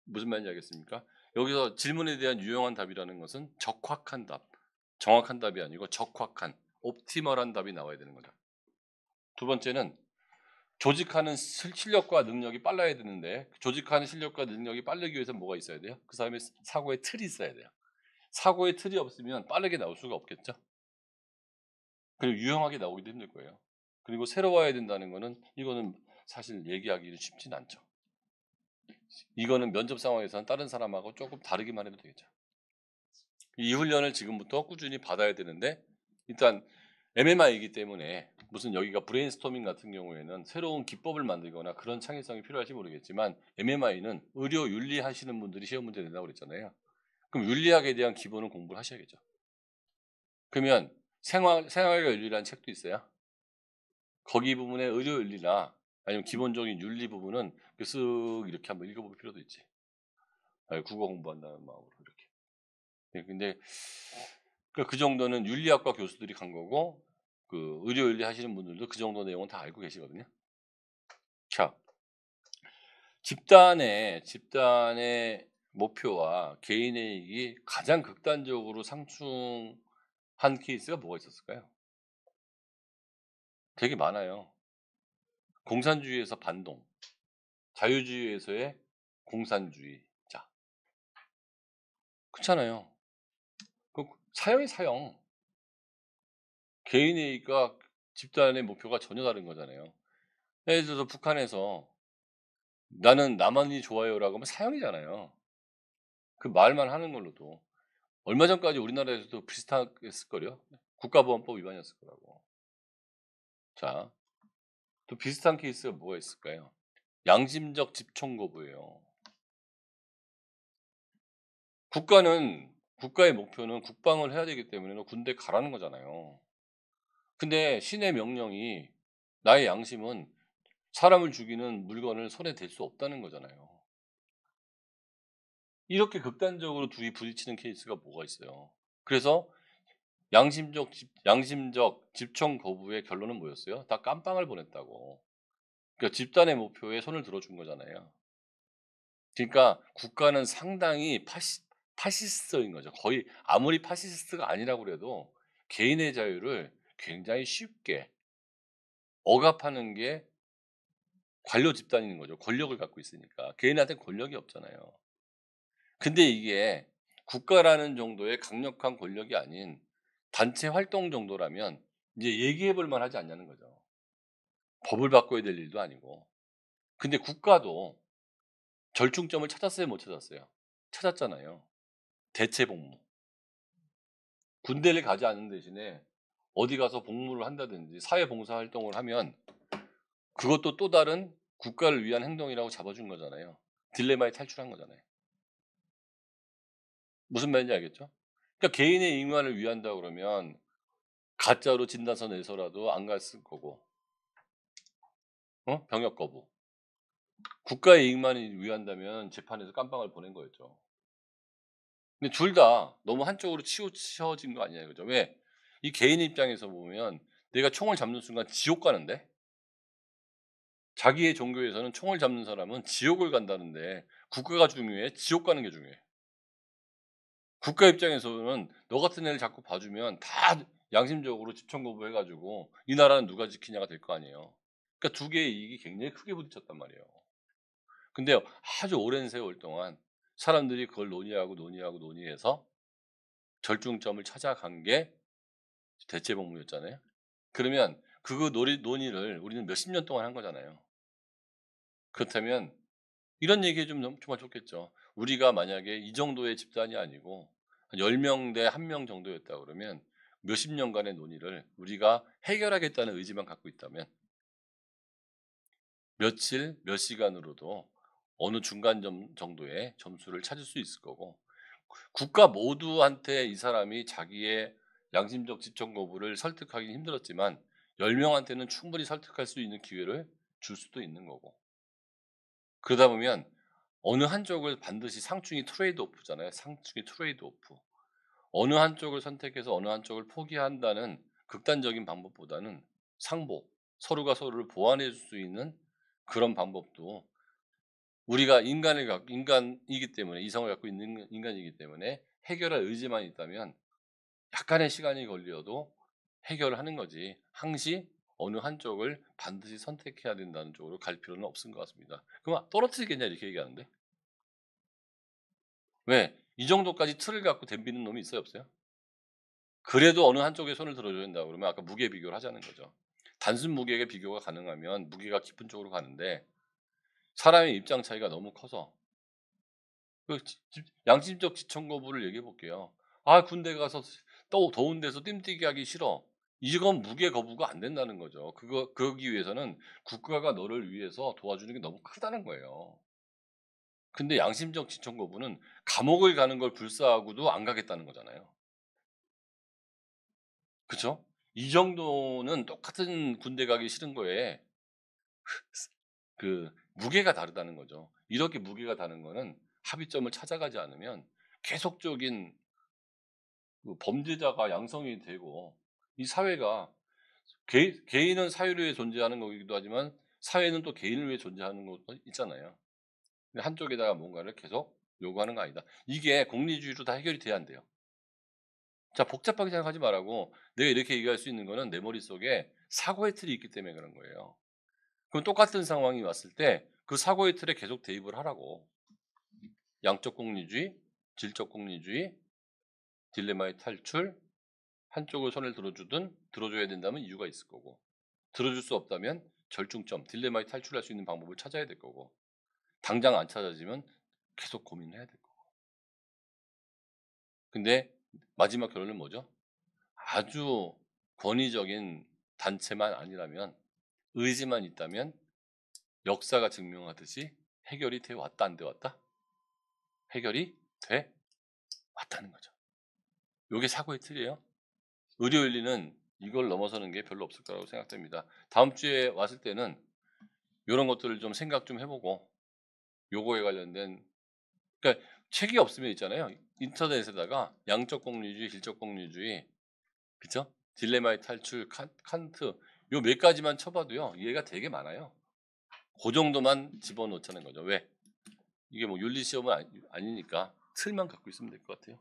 무슨 말인지 알겠습니까? 여기서 질문에 대한 유용한 답이라는 것은 적확한 답, 정확한 답이 아니고 적확한, 옵티멀한 답이 나와야 되는 거죠. 두 번째는 조직하는 실력과 능력이 빨라야 되는데 조직하는 실력과 능력이 빠르기 위해서 뭐가 있어야 돼요? 그 사람의 사고의 틀이 있어야 돼요. 사고의 틀이 없으면 빠르게 나올 수가 없겠죠. 그리고 유용하게 나오기도 힘들 거예요. 그리고 새로워야 된다는 거는 이거는 사실 얘기하기는 쉽진 않죠. 이거는 면접 상황에서는 다른 사람하고 조금 다르기만 해도 되겠죠. 이 훈련을 지금부터 꾸준히 받아야 되는데 일단 MMI이기 때문에 무슨 여기가 브레인스토밍 같은 경우에는 새로운 기법을 만들거나 그런 창의성이 필요할지 모르겠지만 MMI는 의료 윤리 하시는 분들이 시험 문제 낸다고 그랬잖아요. 그럼 윤리학에 대한 기본은 공부를 하셔야겠죠. 그러면 생활과 윤리라는 책도 있어요. 거기 부분의 의료 윤리나 아니면 기본적인 윤리 부분은 쓱 이렇게 한번 읽어볼 필요도 있지. 국어 공부한다는 마음으로 이렇게. 네, 근데 그 정도는 윤리학과 교수들이 간 거고 그 의료 윤리 하시는 분들도 그 정도 내용은 다 알고 계시거든요. 자, 집단의 목표와 개인의 이익이 가장 극단적으로 상충한 케이스가 뭐가 있었을까요? 되게 많아요. 공산주의에서 반동, 자유주의에서의 공산주의자. 그렇잖아요. 그 사형이 사형. 개인의 이익과 집단의 목표가 전혀 다른 거잖아요. 예를 들어서 북한에서 나는 남한이 좋아요라고 하면 사형이잖아요. 그 말만 하는 걸로도. 얼마 전까지 우리나라에서도 비슷했을걸요. 국가보안법 위반이었을 거라고. 자, 또 비슷한 케이스가 뭐가 있을까요? 양심적 집총 거부예요. 국가의 목표는 국방을 해야 되기 때문에 너 군대 가라는 거잖아요. 근데 신의 명령이 나의 양심은 사람을 죽이는 물건을 손에 댈 수 없다는 거잖아요. 이렇게 극단적으로 둘이 부딪히는 케이스가 뭐가 있어요. 그래서 양심적 집총 거부의 결론은 뭐였어요? 다 깜빵을 보냈다고. 그러니까 집단의 목표에 손을 들어준 거잖아요. 그러니까 국가는 상당히 파시스트인 거죠. 거의 아무리 파시스트가 아니라고 그래도 개인의 자유를 굉장히 쉽게 억압하는 게 관료 집단인 거죠. 권력을 갖고 있으니까. 개인한테 권력이 없잖아요. 근데 이게 국가라는 정도의 강력한 권력이 아닌 단체 활동 정도라면 이제 얘기해 볼 만하지 않냐는 거죠. 법을 바꿔야 될 일도 아니고. 근데 국가도 절충점을 찾았어요, 못 찾았어요? 찾았잖아요. 대체 복무. 군대를 가지 않는 대신에 어디 가서 복무를 한다든지 사회봉사 활동을 하면 그것도 또 다른 국가를 위한 행동이라고 잡아준 거잖아요. 딜레마에 탈출한 거잖아요. 무슨 말인지 알겠죠? 그러니까 개인의 이익만을 위한다 그러면 가짜로 진단서 내서라도 안 갔을 거고, 병역 거부. 국가의 이익만을 위한다면 재판에서 깜빵을 보낸 거였죠. 근데 둘 다 너무 한쪽으로 치우쳐진 거 아니냐 이거죠. 왜? 이 개인 입장에서 보면 내가 총을 잡는 순간 지옥 가는데 자기의 종교에서는 총을 잡는 사람은 지옥을 간다는데 국가가 중요해? 지옥 가는 게 중요해. 국가 입장에서는 너 같은 애를 자꾸 봐주면 다 양심적으로 집총 거부해가지고 이 나라는 누가 지키냐가 될 거 아니에요. 그러니까 두 개의 이익이 굉장히 크게 부딪혔단 말이에요. 근데 아주 오랜 세월 동안 사람들이 그걸 논의해서 절충점을 찾아간 게 대체 복무였잖아요. 그러면 그 논의를 우리는 몇십 년 동안 한 거잖아요. 그렇다면 이런 얘기 좀 정말 좋겠죠. 우리가 만약에 이 정도의 집단이 아니고 한 10명대 1명 정도였다 그러면 몇십 년간의 논의를 우리가 해결하겠다는 의지만 갖고 있다면 며칠, 몇 시간으로도 어느 중간점 정도의 점수를 찾을 수 있을 거고 국가 모두한테 이 사람이 자기의 양심적 집총 거부를 설득하기 힘들었지만 10명한테는 충분히 설득할 수 있는 기회를 줄 수도 있는 거고 그러다 보면 어느 한쪽을 반드시 상충이 트레이드 오프잖아요. 상충이 트레이드 오프. 어느 한쪽을 선택해서 어느 한쪽을 포기한다는 극단적인 방법보다는 상보, 서로가 서로를 보완해 줄 수 있는 그런 방법도 우리가 인간이기 때문에 이성을 갖고 있는 인간이기 때문에 해결할 의지만 있다면 약간의 시간이 걸려도 해결을 하는 거지 항시 어느 한쪽을 반드시 선택해야 된다는 쪽으로 갈 필요는 없은 것 같습니다. 그럼 떨어뜨리겠냐 이렇게 얘기하는데 왜? 이 정도까지 틀을 갖고 덤비는 놈이 있어요 없어요? 그래도 어느 한쪽에 손을 들어줘야 된다 그러면 아까 무게 비교를 하자는 거죠. 단순 무게의 비교가 가능하면 무게가 깊은 쪽으로 가는데 사람의 입장 차이가 너무 커서 양심적 지청 거부를 얘기해 볼게요. 아 군대 가서 또 더운 데서 뜀뛰기 하기 싫어. 이건 무게 거부가 안 된다는 거죠. 그러기 위해서는 국가가 너를 위해서 도와주는 게 너무 크다는 거예요. 근데 양심적 지청 거부는 감옥을 가는 걸 불사하고도 안 가겠다는 거잖아요. 그쵸? 이 정도는 똑같은 군대 가기 싫은 거에 그 무게가 다르다는 거죠. 이렇게 무게가 다른 거는 합의점을 찾아가지 않으면 계속적인 그 범죄자가 양성이 되고 이 사회가 개인은 사회를 위해 존재하는 거기도 하지만 사회는 또 개인을 위해 존재하는 것도 있잖아요. 근데 한쪽에다가 뭔가를 계속 요구하는 거 아니다. 이게 공리주의로 다 해결이 돼야 안 돼요. 자, 복잡하게 생각하지 말라고 내가 이렇게 얘기할 수 있는 거는 내 머릿속에 사고의 틀이 있기 때문에 그런 거예요. 그럼 똑같은 상황이 왔을 때 그 사고의 틀에 계속 대입을 하라고. 양적 공리주의, 질적 공리주의, 딜레마의 탈출, 한쪽을 손을 들어주든 들어줘야 된다면 이유가 있을 거고 들어줄 수 없다면 절충점, 딜레마의 탈출할 수 있는 방법을 찾아야 될 거고 당장 안 찾아지면 계속 고민해야 될 거고. 근데 마지막 결론은 뭐죠? 아주 권위적인 단체만 아니라면 의지만 있다면 역사가 증명하듯이 해결이 돼 왔다 안 돼 왔다? 해결이 돼 왔다는 거죠. 이게 사고의 틀이에요. 의료윤리는 이걸 넘어서는 게 별로 없을 거라고 생각됩니다. 다음 주에 왔을 때는 이런 것들을 좀 생각 좀 해보고 요거에 관련된 그러니까 책이 없으면 있잖아요. 인터넷에다가 양적 공리주의, 질적 공리주의, 그쵸? 딜레마의 탈출, 칸트 요 몇 가지만 쳐봐도요 이해가 되게 많아요. 그 정도만 집어넣자는 거죠. 왜? 이게 뭐 윤리 시험은 아니니까 틀만 갖고 있으면 될 것 같아요.